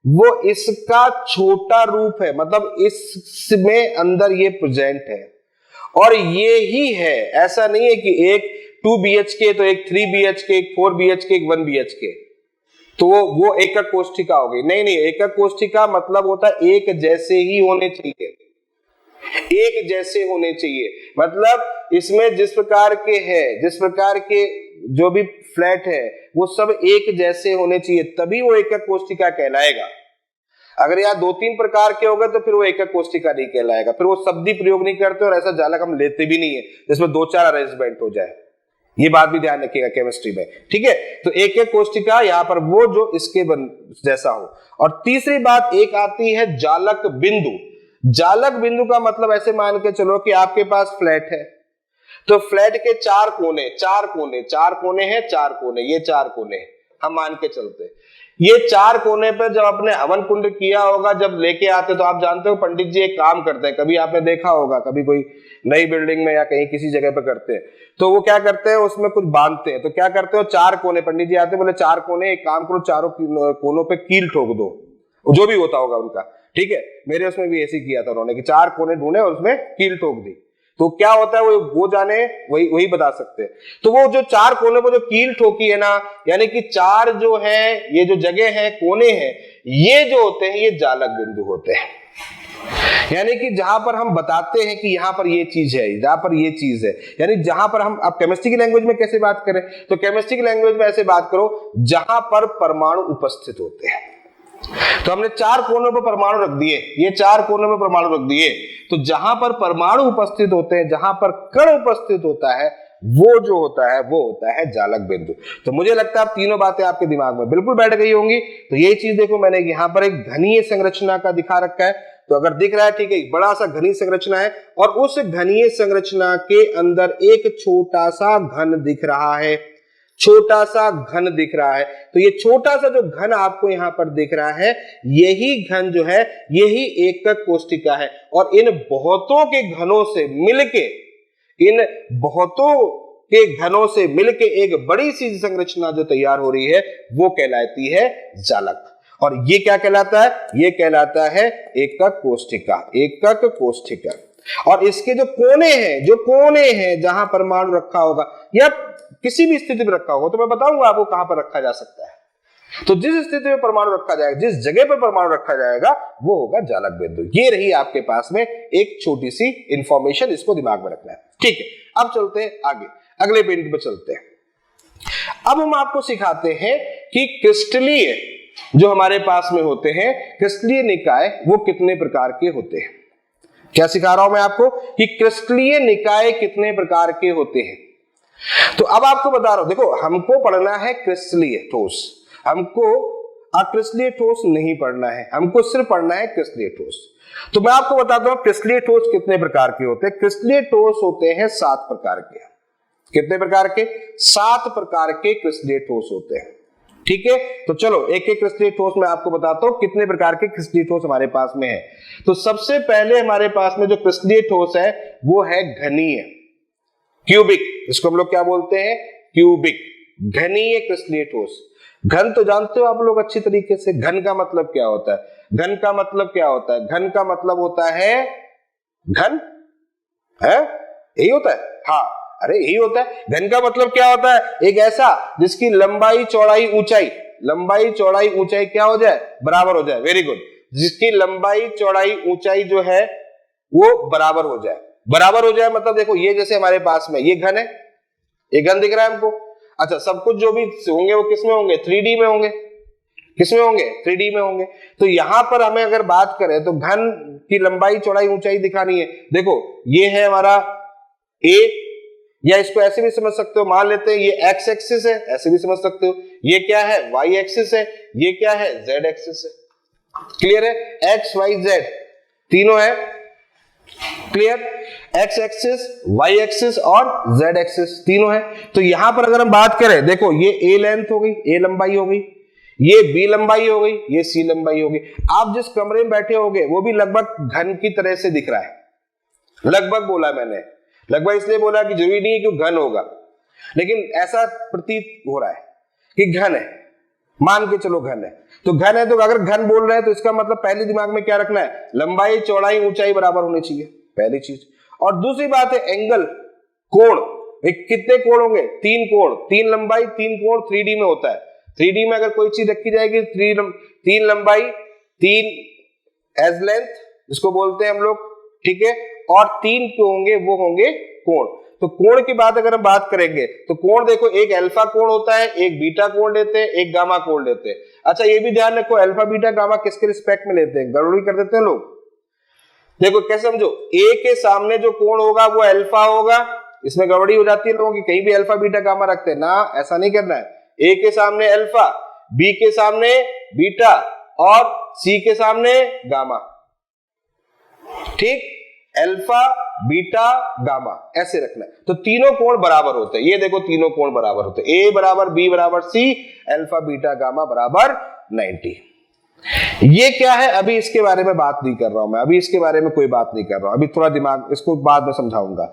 A: वो इसका छोटा रूप है, मतलब इसमें अंदर ये प्रेजेंट है, और ये ही है, ऐसा नहीं है कि एक 2 BHK तो एक 3 BHK, एक 4 BHK, एक 1 BHK, तो वो एकक कोष्ठिका होगी। नहीं नहीं, एकक कोष्ठिका मतलब होता है एक जैसे ही होने चाहिए, एक जैसे होने चाहिए, मतलब इसमें जिस प्रकार के है, जिस प्रकार के जो भी फ्लैट है वो सब एक जैसे होने चाहिए, तभी वो एकक कोष्ठिका कहलाएगा। अगर यहाँ 2-3 प्रकार के हो गए तो फिर वो एकक कोष्ठिका नहीं कहलाएगा, फिर वो शब्द ही प्रयोग नहीं करते, और ऐसा जालक हम लेते भी नहीं है जिसमें 2-4 अरेंजमेंट हो जाए। ये बात भी ध्यान रखिएगा केमिस्ट्री में, ठीक है। तो एक एक कोष्ठिका यहां पर वो जो इसके जैसा हो। और तीसरी बात एक आती है जालक बिंदु। जालक बिंदु का मतलब ऐसे मान के चलो कि आपके पास फ्लैट है, तो फ्लैट के 4 कोने, 4 कोने हैं, 4 कोने, ये 4 कोने हैं, हम मान के चलते। ये 4 कोने पे जब आपने हवन कुंड किया होगा, जब लेके आते, तो आप जानते हो पंडित जी एक काम करते हैं, कभी आपने देखा होगा, कभी कोई नई बिल्डिंग में या कहीं किसी जगह पे करते हैं, तो वो क्या करते हैं, उसमें कुछ बांधते हैं। तो क्या करते हो, 4 कोने, पंडित जी आते बोले 4 कोने, एक काम करो, चारों कोनों पे कील ठोक दो, जो भी होता होगा उनका, ठीक है। मेरे उसमें भी ऐसे किया था उन्होंने कि 4 कोने ढूंढे और उसमें कील ठोक दी। तो क्या होता है वो जाने, वही बता सकते हैं। तो वो जो 4 कोने पर जो कील ठोकी है ना, यानी कि 4 जो है, ये जो जगह है, कोने हैं, ये जो होते हैं ये जालक बिंदु होते हैं। यानी कि जहां पर हम बताते हैं कि यहां पर ये चीज है, जहां पर ये चीज है, यानी जहां पर हम, अब केमिस्ट्री की लैंग्वेज में कैसे बात करें, तो केमिस्ट्री की लैंग्वेज में ऐसे बात करो जहां पर परमाणु उपस्थित होते हैं। तो हमने 4 कोनों पर परमाणु रख दिए, ये 4 कोनों में परमाणु रख दिए, तो जहां पर परमाणु उपस्थित होते हैं, जहां पर कण उपस्थित होता है, वो जो होता है वो होता है जालक बिंदु। तो मुझे लगता है आप तीनों बातें आपके दिमाग में बिल्कुल बैठ गई होंगी। तो यही चीज देखो, मैंने यहां पर एक घनीय संरचना का दिखा रखा है, तो अगर दिख रहा है ठीक है, बड़ा सा घनीय संरचना है, और उस घनीय संरचना के अंदर एक छोटा सा घन दिख रहा है, छोटा सा घन दिख रहा है। तो ये छोटा सा जो घन आपको यहां पर दिख रहा है, यही घन जो है, यही एकक कोष्ठिका है। और इन बहुतों के घनों से मिलके, इन बहुतों के घनों से मिलके एक बड़ी सी संरचना जो तैयार हो रही है वो कहलाती है जालक। और ये क्या कहलाता है, ये कहलाता है एकक कोष्ठिका, एकक कोष्ठिका। और इसके जो कोने हैं जहां परमाणु रखा होगा या किसी भी स्थिति में रखा होगा, तो मैं बताऊंगा आपको कहां पर रखा जा सकता है। तो जिस स्थिति में परमाणु रखा जाएगा, जिस जगह पर परमाणु रखा जाएगा, वो होगा जालक बिंदु। ये रही आपके पास में एक छोटी सी इंफॉर्मेशन, इसको दिमाग में रखना है, ठीक है। अब चलते हैं आगे, अगले पेंट पे चलते हैं। अब हम आपको सिखाते हैं कि क्रिस्टलीय जो हमारे पास में होते हैं, क्रिस्टलीय निकाय वो कितने प्रकार के होते हैं। क्या सिखा रहा हूं मैं आपको कि क्रिस्टलीय निकाय कितने प्रकार के होते हैं। तो अब आपको बता रहा हूं, देखो हमको पढ़ना है क्रिस्टलीय ठोस, हमको अक्रिस्टलीय ठोस नहीं पढ़ना है, हमको सिर्फ पढ़ना है क्रिस्टलीय ठोस। तो मैं आपको बताता हूं क्रिस्टलीय ठोस कितने प्रकार के होते हैं। क्रिस्टलीय ठोस होते हैं 7 प्रकार के। कितने प्रकार के? 7 प्रकार के क्रिस्टलीय ठोस होते हैं। ठीक है, तो चलो एक एक क्रिस्टलीय ठोस मैं आपको बताता हूं कितने प्रकार के क्रिस्टलीय ठोस हमारे पास में है। तो सबसे पहले हमारे पास में जो क्रिस्टलीय ठोस है वो है घनीय, क्यूबिक। इसको हम लोग क्या बोलते हैं? क्यूबिक, घनीय क्रिस्टलीय ठोस। घन तो जानते हो आप लोग अच्छी तरीके से, घन का मतलब क्या होता है? घन का मतलब क्या होता है? घन का मतलब होता है घन है, यही होता है। हाँ, अरे यही होता है। घन का मतलब क्या होता है? एक ऐसा जिसकी लंबाई चौड़ाई ऊंचाई, लंबाई चौड़ाई ऊंचाई क्या हो जाए? बराबर हो जाए। Very good. जिसकी लंबाई चौड़ाई ऊंचाई जो है वो बराबर हो जाए। बराबर हो जाए मतलब देखो ये जैसे हमारे पास में ये घन है, ये घन दिख रहा है हमको। अच्छा, सब कुछ जो भी होंगे वो किसमें होंगे? 3D में होंगे। किसमें होंगे? 3D में होंगे। तो यहां पर हमें अगर बात करें तो घन की लंबाई चौड़ाई ऊंचाई दिखानी है। देखो ये है हमारा A, या इसको ऐसे भी समझ सकते हो, मान लेते हैं ये एक्स एक्सिस है, ऐसे भी समझ सकते हो। ये क्या है? वाई एक्सिस है। ये क्या है? जेड एक्सिस है। क्लियर है? एक्स वाई जेड तीनों है। Clear? X axis, Y axis और जेड एक्सिस तीनों है। तो यहां पर अगर हम बात करें, देखो ये ए लेंथ हो गई, ए लंबाई हो गई, ये बी लंबाई हो गई, ये सी लंबाई हो गई। आप जिस कमरे में बैठे होगे वो भी लगभग घन की तरह से दिख रहा है। लगभग बोला मैंने, लगभग इसलिए बोला कि जरूरी नहीं है कि घन होगा, लेकिन ऐसा प्रतीत हो रहा है कि घन है। मान के चलो घन है, तो घन है, तो अगर घन बोल रहे हैं तो इसका मतलब पहले दिमाग में क्या रखना है? लंबाई चौड़ाई ऊंचाई बराबर होनी चाहिए, पहली चीज। और दूसरी बात है एंगल, कोण। कितने कोण होंगे? 3 कोण, 3 लंबाई 3 कोण 3D में होता है। 3D में अगर कोई चीज रखी जाएगी, 3 लंबाई 3 एज लेंथ जिसको बोलते हैं हम लोग, ठीक है, और 3 जो होंगे वो होंगे कोण। तो कोण की बात अगर हम बात करेंगे तो कोण देखो, एक अल्फा कोण होता है, एक बीटा कोण लेते हैं, एक गामा कोण लेते हैं। अच्छा ये भी ध्यान रखो, अल्फा बीटा गामा किसके रिस्पेक्ट में लेते हैं? गड़बड़ी कर देते हैं लोग। देखो कैसे समझो, ए के सामने जो कोण होगा वो अल्फा होगा। इसमें गड़बड़ी हो जाती है लोगों की, कहीं भी अल्फा बीटा गामा रखते हैं ना, ऐसा नहीं करना है। ए के सामने अल्फा, बी के सामने बीटा और सी के सामने गामा। ठीक, अल्फा बीटा गामा ऐसे रखना है। तो तीनों कोण बराबर होते हैं। ये देखो तीनों कोण बराबर होते हैं, ए बराबर बी बराबर सी, अल्फा बीटा गामा बराबर 90। ये क्या है? अभी इसके बारे में बात नहीं कर रहा हूं मैं, अभी इसके बारे में कोई बात नहीं कर रहा हूं, अभी थोड़ा दिमाग, इसको बाद में समझाऊंगा।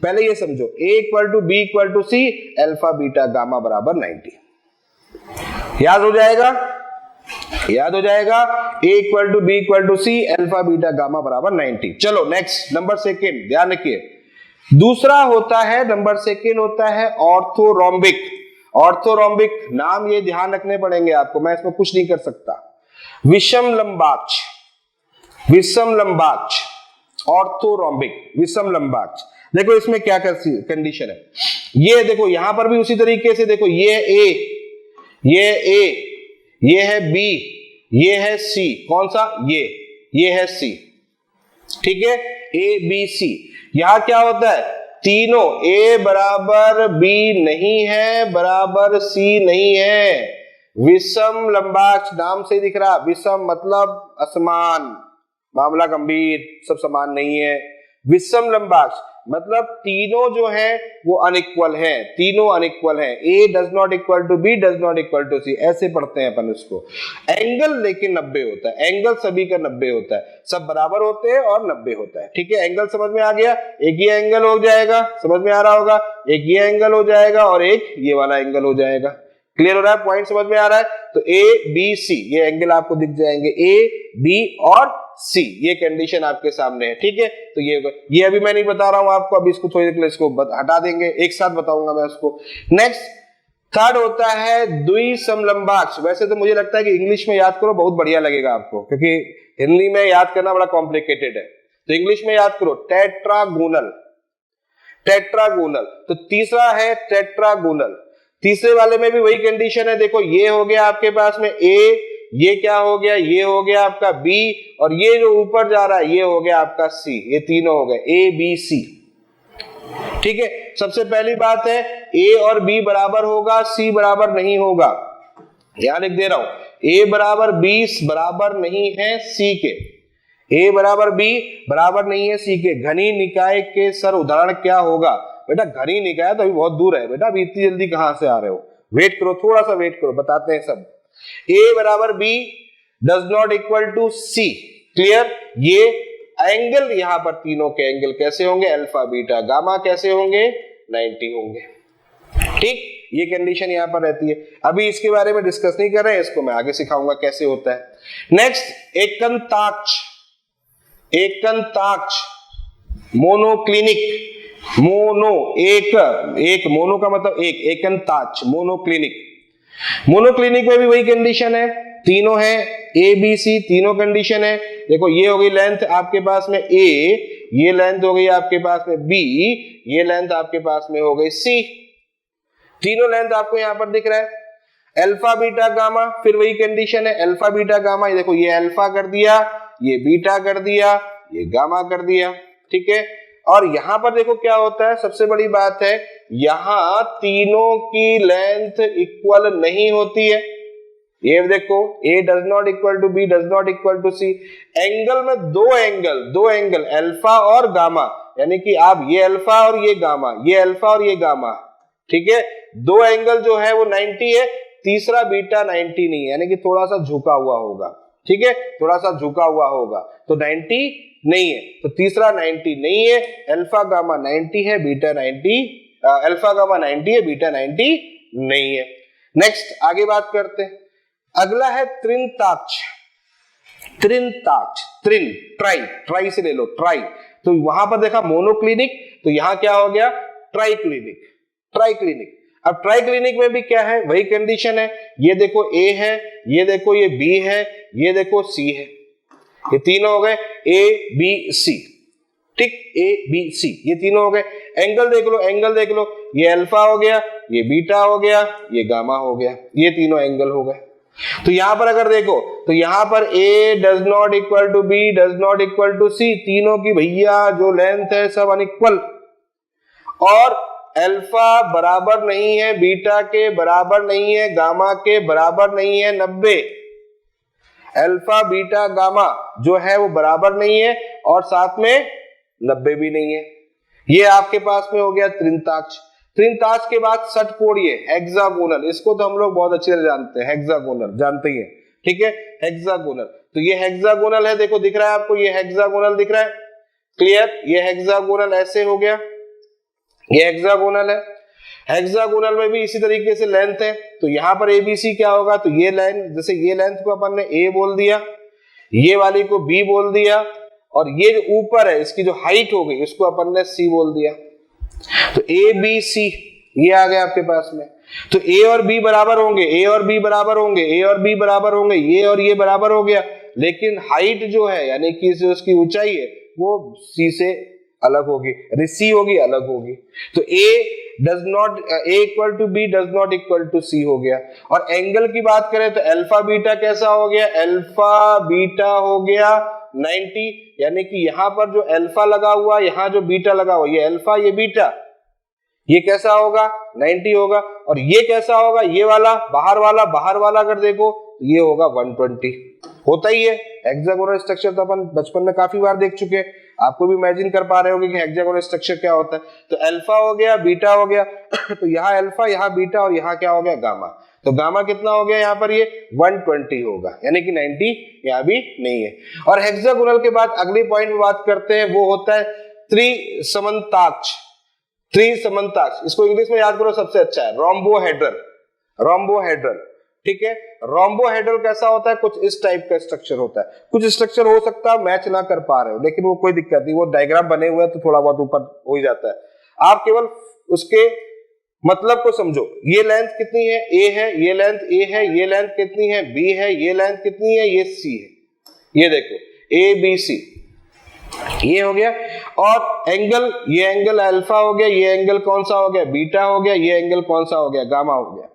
A: पहले ये समझो, A equal to B equal to C, alpha beta gamma बराबर 90। याद हो जाएगा? याद हो जाएगा? A equal to B equal to C, alpha beta gamma बराबर 90। चलो नेक्स्ट, नंबर सेकंड, ध्यान रखिए। दूसरा होता है, नंबर सेकंड होता है ऑर्थोरोम्बिक। ऑर्थोरोम्बिक नाम ये ध्यान रखने पड़ेंगे आपको, मैं इसमें कुछ नहीं कर सकता। विषम लंबाक्ष, विषम लंबाक्ष, ऑर्थोरोम्बिक विषम लंबाक्ष। देखो इसमें क्या कंडीशन है, ये देखो यहां पर भी उसी तरीके से, देखो ये ए, ये है बी, ये है सी। कौन सा? ये है सी। ठीक है, ए बी सी। यहां क्या होता है? तीनों ए बराबर बी नहीं है, बराबर सी नहीं है। विषम लंबाक्ष, नाम से दिख रहा, विषम मतलब असमान, मामला गंभीर, सब समान नहीं है। विषम लंबाक्ष मतलब तीनों जो है वो अनइक्वल हैं, तीनों अनइक्वल हैं। A does not equal to B, does not equal to C, ऐसे पढ़ते हैं अपन इसको। एंगल लेकिन 90 होता है, एंगल सभी का 90 होता है, सब बराबर होते हैं और 90 होता है। ठीक है, एंगल समझ में आ गया? एक ये एंगल हो जाएगा, समझ में आ रहा होगा, एक ये एंगल हो जाएगा और एक ये वाला एंगल हो जाएगा। क्लियर हो रहा है? पॉइंट समझ में आ रहा है? तो ए बी सी ये एंगल आपको दिख जाएंगे, ए बी और सी, ये कंडीशन आपके सामने है। ठीक है, तो ये अभी मैं नहीं बता रहा हूं आपको, अभी इसको थोड़ी देर के लिए इसको हटा देंगे, एक साथ बताऊंगा मैं उसको। नेक्स्ट, थर्ड होता है द्विसमलंबाक्ष। वैसे तो मुझे लगता है कि इंग्लिश में याद करो, बहुत बढ़िया लगेगा आपको, क्योंकि हिंदी में याद करना बड़ा कॉम्प्लिकेटेड है, तो इंग्लिश में याद करो, टेट्रागोनल। टेट्रागोनल, तो तीसरा है टेट्रागोनल। तीसरे वाले में भी वही कंडीशन है, देखो ये हो गया आपके पास में ए ये क्या हो गया, ये हो गया आपका बी, और ये जो ऊपर जा रहा है ये हो गया आपका सी। ये तीनों हो गए ए बी सी। ठीक है, सबसे पहली बात है ए और बी बराबर होगा, सी बराबर नहीं होगा। यहां लिख दे रहा हूं, ए बराबर बी बराबर नहीं है सी के, ए बराबर बी बराबर नहीं है सी के। घनी निकाय के सर उदाहरण क्या होगा? बेटा घनी निकाय तो अभी बहुत दूर है बेटा, अभी इतनी जल्दी कहां से आ रहे हो, वेट करो, थोड़ा सा वेट करो, बताते हैं सब। ए बराबर B does not equal to C, clear. ये एंगल यहां पर तीनों के एंगल कैसे होंगे, अल्फा बीटा गामा कैसे होंगे, 90 होंगे। ठीक, ये कंडीशन यहां पर रहती है। अभी इसके बारे में डिस्कस नहीं कर रहे हैं, इसको मैं आगे सिखाऊंगा कैसे होता है। नेक्स्ट एकंताक्ष, एकंताक्ष मोनोक्लिनिक, मोनो एक मोनो का मतलब एक, एकंताक्ष मोनोक्लिनिक। मोनोक्लिनिक में भी वही कंडीशन है, तीनों है ए बी सी, तीनों कंडीशन है। देखो ये हो गई लेंथ आपके पास में ए, ये लेंथ हो गई आपके पास में बी, ये लेंथ आपके पास में हो गई सी। तीनों लेंथ आपको यहां पर दिख रहा है। अल्फा बीटा गामा फिर वही कंडीशन है, अल्फा बीटा गामा। ये देखो ये अल्फा कर दिया, ये बीटा कर दिया, ये गामा कर दिया। ठीक है, और यहां पर देखो क्या होता है, सबसे बड़ी बात है यहां तीनों की लेंथ इक्वल नहीं होती है। ये देखो A does not equal to B does not equal to C. Angle में दो एंगल अल्फा और गामा, यानी कि आप ये अल्फा और ये गामा, ये अल्फा और ये गामा। ठीक है, दो एंगल जो है वो 90 है, तीसरा बीटा 90 नहीं है, यानी कि थोड़ा सा झुका हुआ होगा। ठीक है, थोड़ा सा झुका हुआ होगा, तो 90 नहीं है, तो तीसरा 90 नहीं है। अल्फा गामा 90 है, बीटा 90, अल्फा गामा 90 है, बीटा 90 नहीं है। नेक्स्ट आगे बात करते हैं, अगला है त्रिंताक्ष। त्रिंताक्ष, त्रिन ट्राई, ट्राई से ले लो ट्राई, तो वहां पर देखा मोनोक्लिनिक, तो यहां क्या हो गया ट्राइक्लिनिक, ट्राइक्लिनिक। अब ट्राइक्लिनिक में भी क्या है, वही कंडीशन है। ये देखो ए है, ये देखो ये बी है, ये देखो सी है, ये तीनों हो गए ए बी सी। ठीक, ए बी सी ये तीनों हो गए। एंगल देख लो, एंगल देख लो, ये अल्फा हो गया, ये बीटा हो गया, ये गामा हो गया, ये तीनों एंगल हो गए। तो यहां पर अगर देखो तो यहां पर A does not equal to B does not equal to C, तीनों की भैया जो लेंथ है सब अनइक्वल, और अल्फा बराबर नहीं है बीटा के, बराबर नहीं है गामा के, बराबर नहीं है 90। अल्फा बीटा गामा जो है वो बराबर नहीं है, और साथ में 90 भी नहीं है। ये आपके पास में हो गया त्रिंताक्ष। त्रिंताक्ष के बाद षटकोणीय हेक्सागोनल, इसको तो हम लोग बहुत अच्छे से जानते हैं, हेक्सागोनल जानते ही हैं। ठीक है, हेक्सागोनल, तो ये हेक्सागोनल है, देखो दिख रहा है आपको, ये हेक्सागोनल दिख रहा है, क्लियर। ये हेक्सागोनल ऐसे हो गया, ये हेक्सागोनल है। हेक्सागोनल में भी इसी तरीके से लेंथ है, तो यहां पर एबीसी क्या होगा, तो ये लेंथ, जैसे ये लेंथ को अपन ने ए बोल दिया, ये वाली को बी बोल दिया, और ये जो ऊपर है इसकी जो हाइट हो गई उसको अपन ने सी बोल दिया। तो ए बी सी ये आ गया आपके पास में। तो ए और बी बराबर होंगे, ए और बी बराबर होंगे, ए और बी बराबर होंगे, ये और ये बराबर हो गया, लेकिन हाइट जो है यानी कि जो उसकी ऊंचाई है वो सी से अलग होगी, यानी सी होगी अलग होगी। तो A does not, A equal to B does not equal to C हो गया। और एंगल की बात करें तो अल्फा बीटा कैसा हो गया, अल्फा बीटा हो गया 90, यानी कि यहां पर जो अल्फा लगा हुआ, यहां जो बीटा लगा हुआ, ये अल्फा ये बीटा, ये कैसा होगा 90 होगा। और ये कैसा होगा, ये वाला बाहर वाला अगर देखो ये होगा 120, होता ही है। हेक्सागोनल स्ट्रक्चर तो अपन बचपन में काफी बार देख चुके हैं, आपको भी इमेजिन कर पा रहे होगे कि हेक्सागोनल स्ट्रक्चर क्या होता है। तो अल्फा हो गया, बीटा हो गया तो यहाँ अल्फा, यहाँ बीटा, और यहाँ क्या हो गया गामा। तो गामा कितना हो गया यहाँ पर, ये 120 होगा, यानी कि 90 यहाँ भी नहीं है। और हेक्सागोनल के बाद अगले पॉइंट में बात करते हैं, वो होता है त्रिसमन्ताक्ष। त्रिसमन्ताक्ष, इसको इंग्लिश में याद करो सबसे अच्छा है, रोम्बोहेड्रल। रोम्बोहेड्रल, ठीक है। रोम्बोहेड्रल कैसा होता है, कुछ इस टाइप का स्ट्रक्चर होता है। कुछ स्ट्रक्चर हो सकता है मैच ना कर पा रहे हो, लेकिन वो कोई दिक्कत नहीं, वो डायग्राम बने हुए हैं तो थोड़ा बहुत ऊपर हो ही जाता है। आप केवल उसके मतलब को समझो। ये लेंथ कितनी है, ए है, ये लेंथ ए है, ये लेंथ कितनी है, बी है, ये लेंथ कितनी है, ये सी है। ये देखो ए बी सी, ये हो गया। और एंगल, ये एंगल अल्फा हो गया, ये एंगल कौन सा हो गया, बीटा हो गया, ये एंगल कौन सा हो गया, गामा हो गया।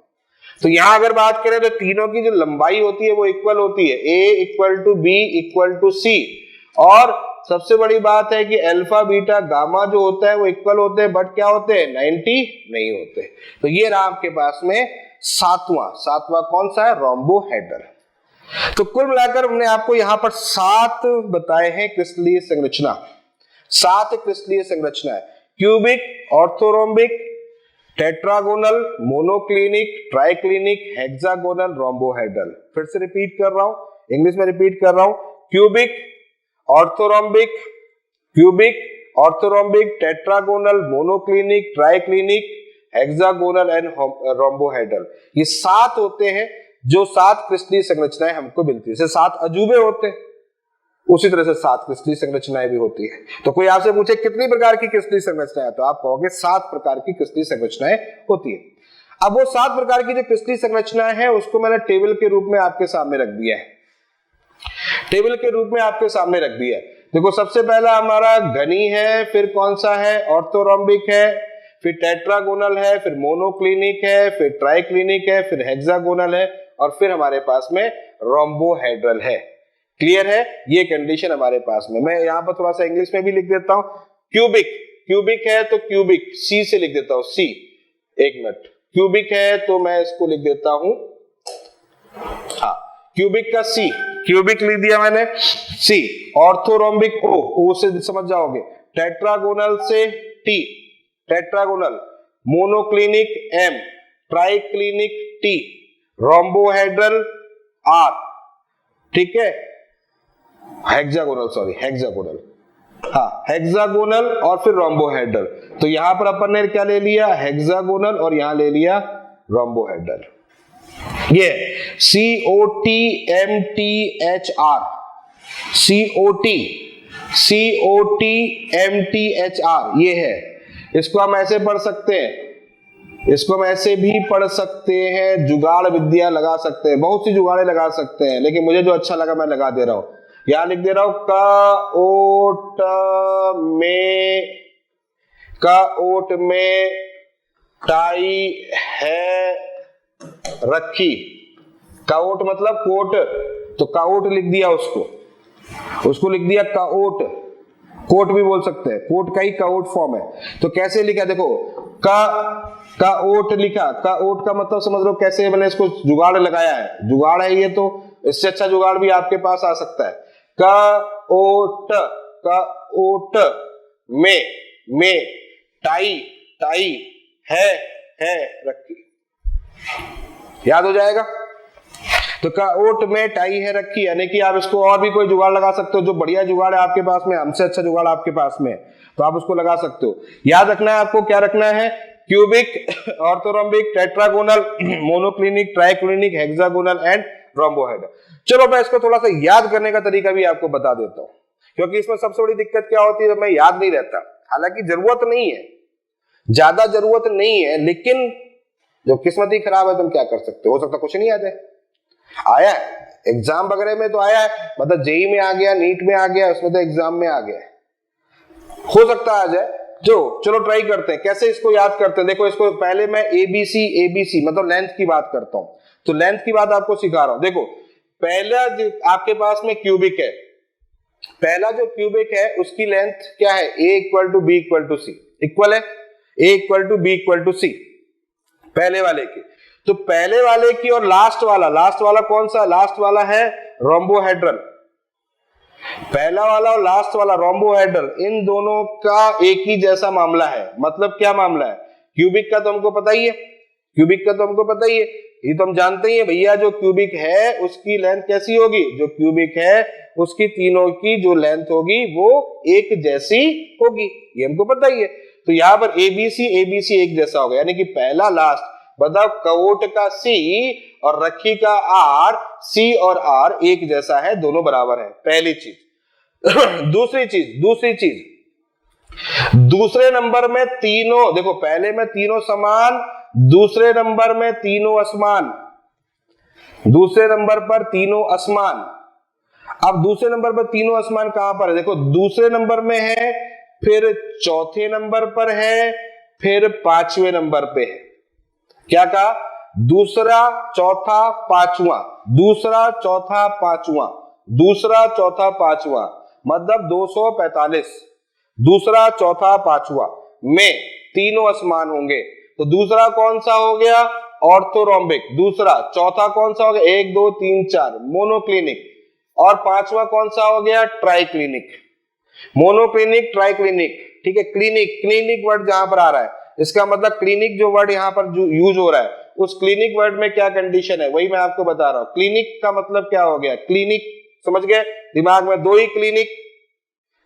A: तो यहां अगर बात करें तो तीनों की जो लंबाई होती है वो इक्वल होती है, A equal to B equal to C. और सबसे बड़ी बात है कि अल्फा बीटा गामा जो होता है वो इक्वल होते हैं, बट क्या होते हैं 90 नहीं होते। तो ये रहा आपके पास में सातवां कौन सा है, रोम्बोहेड्रल। तो कुल मिलाकर हमने आपको यहां पर 7 बताए हैं क्रिस्टलीय संरचना, 7 क्रिस्टलीय संरचना है, cubic, orthorhombic, tetragonal, monoclinic, triclinic, hexagonal, rhombohedral. फिर से रिपीट कर रहा हूं, इंग्लिश में रिपीट कर रहा हूं, cubic, orthorhombic, tetragonal, monoclinic, triclinic, hexagonal and rhombohedral. ये 7 होते हैं जो 7 क्रिस्टलीय संरचनाएं हमको मिलती है। जैसे 7 अजूबे होते हैं उसी तरह से 7 क्रिस्टलीय संरचनाएं भी होती है। तो कोई आपसे पूछे कितनी प्रकार की क्रिस्टलीय संरचनाएं, तो आप कहोगे 7 प्रकार की क्रिस्टलीय संरचनाएं होती है। अब वो 7 प्रकार की जो क्रिस्टलीय संरचनाएं हैं उसको मैंने टेबल के रूप में आपके सामने रख दिया है, टेबल के रूप में आपके सामने रख दिया है। देखो सबसे पहला हमारा घनी है, फिर कौन सा है, ऑर्थोरोम्बिक है, फिर टेट्रागोनल है, फिर मोनोक्लिनिक है, फिर ट्राइक्लिनिक है, फिर हेक्सागोनल है, और फिर हमारे पास में रोम्बोहेड्रल है। क्लियर है, ये कंडीशन हमारे पास में। मैं यहां पर थोड़ा सा इंग्लिश में भी लिख देता हूं, क्यूबिक है तो क्यूबिक सी से लिख देता हूं, सी, एक मिनट, क्यूबिक है तो मैं इसको लिख देता हूं, हाँ, क्यूबिक का सी, क्यूबिक लिख दिया मैंने, सी, ऑर्थोरोम्बिक ओ से समझ जाओगे, टेट्रागोनल से T, tetragonal, monoclinic M, triclinic T, rhombohedral R, ठीक है, हेक्सागोनल, हाँ, हेक्सागोनल और फिर रोम्बोहेड्रल। तो यहां पर अपन ने क्या ले लिया, हेक्सागोनल, और यहां ले लिया रोम्बोहेड्रल। ये COTMTHR, ये है। इसको हम ऐसे पढ़ सकते हैं, इसको हम ऐसे भी पढ़ सकते हैं, जुगाड़ विद्या लगा सकते हैं, बहुत सी जुगाड़े लगा सकते हैं, लेकिन मुझे जो अच्छा लगा मैं लगा दे रहा हूं। यहां लिख दे रहा हूं, ओट में टाई है रखी, काओट मतलब कोट, तो काओट लिख दिया, उसको लिख दिया काओट, कोट भी बोल सकते हैं, कोट का ही काओट फॉर्म है। तो कैसे लिखा, देखो काओट लिखा, काओट का मतलब समझ लो कैसे मैंने इसको जुगाड़ लगाया है, जुगाड़ है ये, तो इससे अच्छा जुगाड़ भी आपके पास आ सकता है। काओट में टाई है रखी, याद हो जाएगा। तो काओट में टाई है रखी, यानी कि आप इसको और भी कोई जुगाड़ लगा सकते हो, जो बढ़िया जुगाड़ है आपके पास में, हमसे अच्छा जुगाड़ आपके पास में, तो आप उसको लगा सकते हो। याद रखना है आपको, क्या रखना है, cubic, orthorhombic, tetragonal, monoclinic, triclinic, hexagonal and rhombohedral. चलो मैं इसको थोड़ा सा याद करने का तरीका भी आपको बता देता हूं, क्योंकि इसमें सबसे बड़ी दिक्कत क्या होती है, मैं याद नहीं रहता। हालांकि जरूरत नहीं है, ज्यादा जरूरत नहीं है, लेकिन जो किस्मत ही खराब है तुम क्या कर सकते हो सकता कुछ नहीं आ जाए। आया एग्जाम वगैरह में तो आया है, मतलब जेई में आ गया, नीट में आ गया, उसमें तो एग्जाम में आ गया, हो सकता आ जाए। जो चलो ट्राई करते हैं, कैसे इसको याद करते हैं। देखो इसको पहले मैं एबीसी मतलब लेंथ की बात करता हूं, तो लेंथ की बात आपको सिखा रहा हूं। देखो पहला जो आपके पास में क्यूबिक है, पहला जो क्यूबिक है उसकी लेंथ क्या है, a equal to B equal to C, equal है a equal to B equal to C, पहले वाले की। तो पहले वाले की और लास्ट वाला कौन सा, लास्ट वाला है रोम्बोहेड्रल। पहला वाला और लास्ट वाला रोम्बोहेड्रल, इन दोनों का एक ही जैसा मामला है। मतलब क्या मामला है, क्यूबिक का तो हमको पता ही है, ये तो हम जानते ही है भैया, जो क्यूबिक है उसकी लेंथ कैसी होगी, जो क्यूबिक है उसकी तीनों की जो लेंथ होगी वो एक जैसी होगी, ये हमको पता ही है। तो यहां पर एबीसी एक जैसा होगा, यानी कि पहला लास्ट, बताओ कवोट का सी और रखी का आर, सी और आर एक जैसा है, दोनों बराबर है, पहली चीज। दूसरी चीज दूसरे नंबर में तीनों, देखो पहले में तीनों समान, दूसरे नंबर में तीनों असमान, दूसरे नंबर पर तीनों असमान। अब दूसरे नंबर पर तीनों असमान कहां पर है, देखो दूसरे नंबर में है, फिर चौथे नंबर पर है, फिर पांचवें नंबर पे है। क्या कहा, दूसरा चौथा पांचवा, दूसरा चौथा पांचवा, दूसरा चौथा पांचवा, मतलब 245, दूसरा चौथा पांचवा में तीनों असमान होंगे। तो दूसरा कौन सा हो गया? ऑर्थोरोम्बिक। दूसरा, चौथा कौन सा हो गया? 1 2 3 4 मोनोक्लिनिक, और पांचवा कौन सा हो गया? ट्राइक्लिनिक। मोनोक्लिनिक, ट्राइक्लिनिक, ठीक है। क्लिनिक, क्लिनिक वर्ड जहां पर आ रहा है, इसका मतलब क्लिनिक जो वर्ड यहां पर जो यूज हो रहा है, उस क्लिनिक वर्ड में क्या कंडीशन है वही मैं आपको बता रहा हूं। क्लिनिक का मतलब क्या हो गया? क्लिनिक, समझ गए? दिमाग में दो ही क्लिनिक,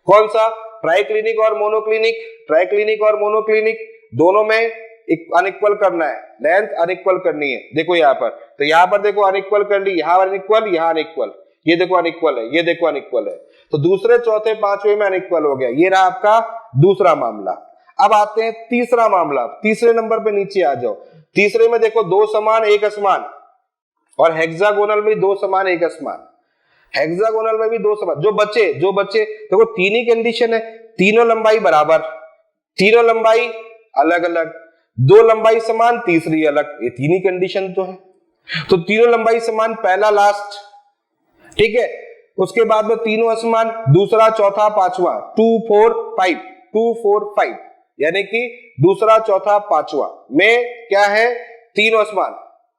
A: कौन सा? ट्राइक्लिनिक और मोनोक्लिनिक। ट्राइक्लिनिक और मोनोक्लिनिक दोनों में अनइक्वल करना है, लेंथ अनइक्वल करनी है। देखो यहाँ पर, तो यहाँ पर देखो अनइक्वल कर ली, यहाँ अनइक्वल, यहाँ अनइक्वल, ये देखो अनइक्वल है, ये देखो अनइक्वल है। तो दूसरे चौथे पांचवे में अनइक्वल हो गया। ये रहा आपका दूसरा मामला। अब आते हैं तीसरा मामला। तीसरे नंबर पे नीचे आ जाओ। तीसरे में देखो दो समान एक असमान, और हेक्सागोनल में दो समान एक असमान, हेक्सागोनल में भी दो समान। जो बचे देखो तीन ही कंडीशन है, तीनों लंबाई बराबर, तीनों लंबाई अलग अलग, दो लंबाई समान, तीसरी अलग, ये तीन ही कंडीशन तो है। तो तीनों लंबाई समान, पहला लास्ट, ठीक है। उसके बाद में तीनों असमान, दूसरा चौथा पांचवा, 2 4 5, 2 4 5, यानी कि दूसरा चौथा पांचवा में क्या है? तीनों असमान।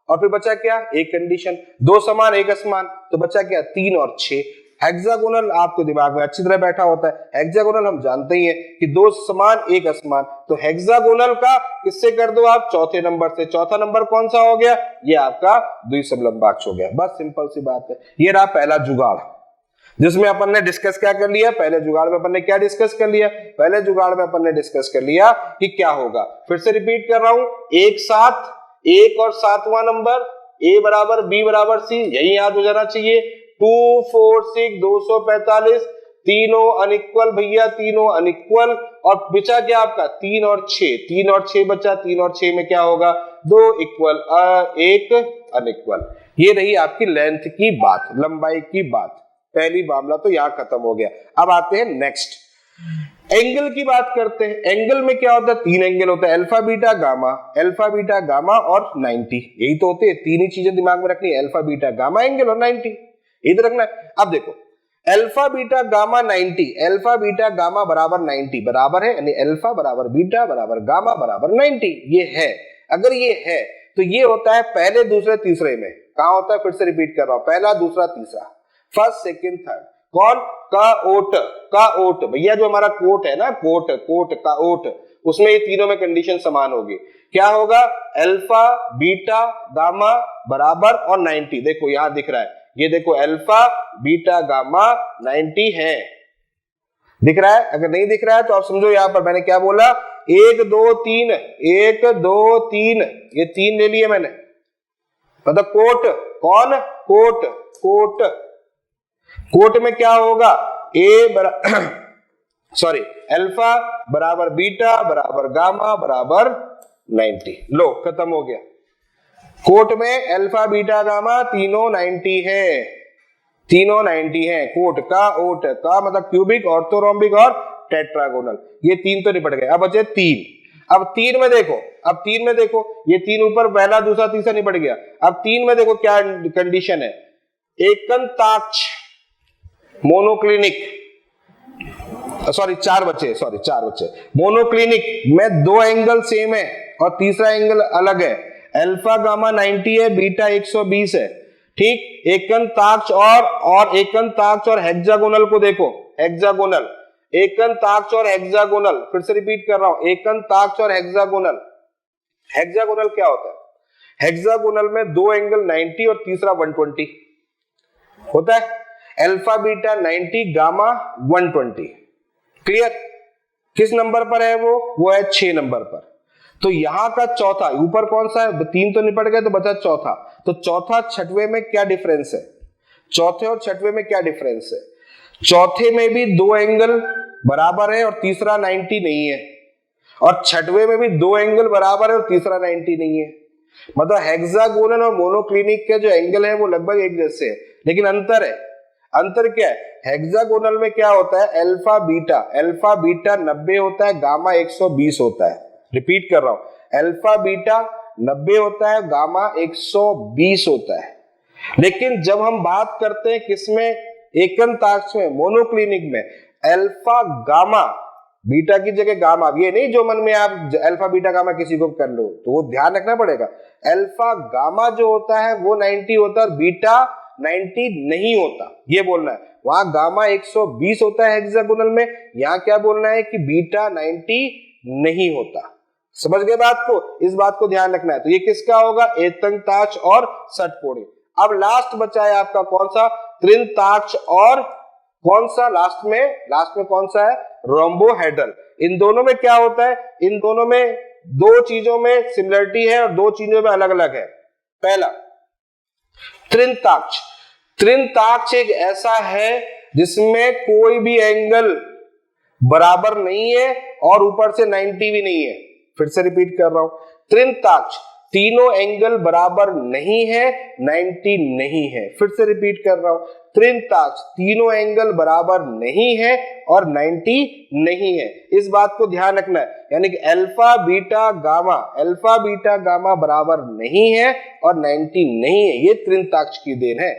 A: और फिर बचा क्या? एक कंडीशन, दो समान एक असमान, तो बचा क्या? 3 और 6। हेक्सागोनल आपको दिमाग में अच्छी तरह बैठा होता है। हेक्सागोनल हम जानते ही हैं कि दो समान एक असमान, तो हेक्सागोनल का किससे कर दो आप? चौथे नंबर से। चौथा नंबर कौन सा हो गया? ये आपका द्विसमलंबाक्ष हो गया। बस सिंपल सी बात है। ये रहा पहला जुगाड़, जिसमें अपन ने डिस्कस क्या कर लिया? पहले जुगाड़ में अपन ने क्या डिस्कस कर लिया? पहले जुगाड़ में अपन ने डिस्कस कर लिया कि क्या होगा। फिर से रिपीट कर रहा हूं, एक साथ एक और सातवां नंबर, ए बराबर बी बराबर सी, यही याद हो जाना चाहिए। 2 4 6 245, तीनों अनइक्वल भैया, तीनों अनइक्वल। और बचा क्या आपका? 3 और 6, 3 और 6 बचा। 3 और 6 में क्या होगा? 2 इक्वल, एक अनइक्वल। ये रही आपकी लेंथ की बात, लंबाई की बात। पहली मामला तो यहां खत्म हो गया। अब आते हैं नेक्स्ट, एंगल की बात करते हैं। एंगल में क्या होता है? तीन एंगल होता है, alpha beta gamma, alpha beta gamma और 90। यही तो होते हैं, तीन ही चीजें दिमाग में रखनी है, अल्फा बीटा गामा एंगल और 90, यही तो रखना है। अब देखो alpha beta gamma 90, alpha beta gamma बराबर 90 बराबर है, यानी अल्फा बराबर बीटा बराबर गामा बराबर 90। ये है, अगर ये है तो ये होता है पहले दूसरे तीसरे में। कहां होता है? फिर से रिपीट कर रहा हूं, पहला दूसरा तीसरा, फर्स्ट सेकंड थर्ड। कौन? का ओट, का ओट भैया, जो हमारा कोट है ना, कोट, कोट का ओट, उसमें ये तीनों में कंडीशन समान होगी। क्या होगा? अल्फा बीटा गामा बराबर और 90। देखो यहां दिख रहा है, ये देखो अल्फा बीटा गामा 90 है, दिख रहा है? अगर नहीं दिख रहा है तो आप समझो यहां पर मैंने क्या बोला, 1 2 3, 1 2 3, ये 3 ले लिए मैंने, मतलब कोट। कौन? कोट, कोट, कोट में क्या होगा? सॉरी, अल्फा बराबर बीटा बराबर गामा बराबर 90। लो खत्म हो गया। कोट में अल्फा बीटा गामा तीनों 90 है, तीनों 90 है। कोट का ओट का मतलब क्यूबिक, ऑर्थोरोम्बिक और टेट्रागोनल, ये तीन तो निपट गए। अब बचे तीन। अब तीन में देखो, अब तीन में देखो, ये तीन ऊपर पहला दूसरा तीसरा निपट गया। अब तीन में देखो क्या कंडीशन है? एकंताक्ष मोनोक्लिनिक, सॉरी चार बचे, सॉरी चार बचे। मोनोक्लिनिक में दो एंगल सेम है और तीसरा एंगल अलग है। अल्फा गामा 90 है, बीटा 120 है, ठीक। एकंताक्ष और एकंताक्ष और हेक्सागोनल को देखो, हेक्सागोनल, एकंताक्ष और हेक्सागोनल, फिर से रिपीट कर रहा हूं, एकंताक्ष और हेक्सागोनल। हेक्सागोनल क्या होता है? हेक्सागोनल में दो एंगल 90 और तीसरा 120 होता है। Alpha beta 90, gamma 120। क्लियर? किस नंबर पर है वो है 6 नंबर पर। तो यहां का चौथा, ऊपर कौन सा है? तीन तो निपट गए, तो बचा चौथा। तो चौथा छठवें में क्या डिफरेंस है? चौथे और छठवें में क्या डिफरेंस है? चौथे में भी दो एंगल बराबर है और तीसरा 90 नहीं है, और छठवें में भी दो एंगल बराबर है और तीसरा 90 नहीं है। मतलब हेक्सागोनल और मोनोक्लिनिक के जो एंगल है वो लगभग एक जैसे है, लेकिन अंतर है। अंतर क्या है? हेक्सागोनल में क्या होता है? अल्फा बीटा 90 होता है, गामा 120 होता है। रिपीट कर रहा हूं, अल्फा बीटा 90 होता है, गामा 120 होता है। लेकिन जब हम बात करते हैं किसमें, एकंताक्ष में, मोनोक्लिनिक में, अल्फा गामा, बीटा की जगह गामा, ये नहीं जो मन में आप अल्फा बीटा गामा किसी को कर लो, तो वो ध्यान रखना पड़ेगा। अल्फा गामा जो होता है वो 90 होता है और बीटा 90 नहीं होता, ये बोलना है। वहां गामा 120 होता है हेक्सागोनल में, यहाँ क्या बोलना है कि बीटा 90 नहीं होता। समझ गए बात को, इस बात को ध्यान रखना है। तो ये किसका होगा, एकंताक्ष और षटकोणीय। अब लास्ट बचा है आपका कौन सा, त्रिंताक्ष और कौन सा लास्ट में कौन सा है, रोम्बोहेड्रल। इन दोनों में क्या होता है, इन दोनों में दो चीजों में सिमिलरिटी है और दो चीजों में अलग अलग है। पहला त्रिंताक्ष, त्रिंताक्ष एक ऐसा है जिसमें कोई भी एंगल बराबर नहीं है और ऊपर से 90 भी नहीं है। फिर से रिपीट कर रहा हूं, त्रिंताक्ष तीनों एंगल बराबर नहीं है, 90 नहीं है। फिर से रिपीट कर रहा हूं, त्रिंताक्ष तीनों एंगल बराबर नहीं है और 90 नहीं है। इस बात को ध्यान रखना है, यानी कि अल्फा बीटा गामा बराबर नहीं है और 90 नहीं है, ये त्रिंताक्ष की देन है।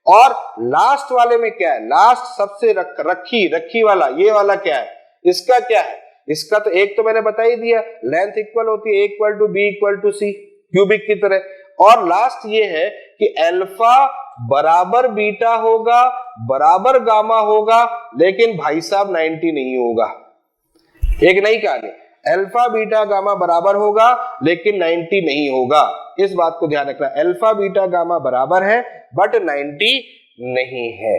A: और लास्ट वाले में क्या है, लास्ट सबसे रखी वाला, ये वाला क्या है, इसका क्या है, इसका तो एक तो मैंने बता ही दिया, लेंथ इक्वल होती है A=B=C, क्यूबिक की तरह। और लास्ट ये है कि अल्फा बराबर बीटा होगा, बराबर गामा होगा, लेकिन भाई साहब 90 नहीं होगा। एक नई कहानी, अल्फा बीटा गामा बराबर होगा लेकिन 90 नहीं होगा। इस बात को ध्यान रखना, अल्फा बीटा गामा बराबर है बट 90 नहीं है।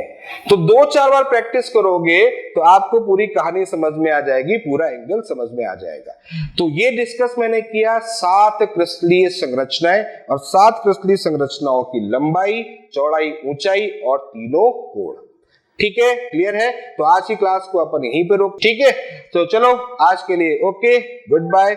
A: तो 2-4 बार प्रैक्टिस करोगे तो आपको पूरी कहानी समझ में आ जाएगी, पूरा एंगल समझ में आ जाएगा। तो ये डिस्कस मैंने किया 7 क्रिस्टलीय संरचनाएं और 7 क्रिस्टलीय संरचनाओं की लंबाई, चौड़ाई, ऊंचाई और तीनों कोण। ठीक है, क्लियर है? तो आज की क्लास को अपन यहीं पे रोक, ठीक है? तो चलो आज के लिए ओके, गुड बाय।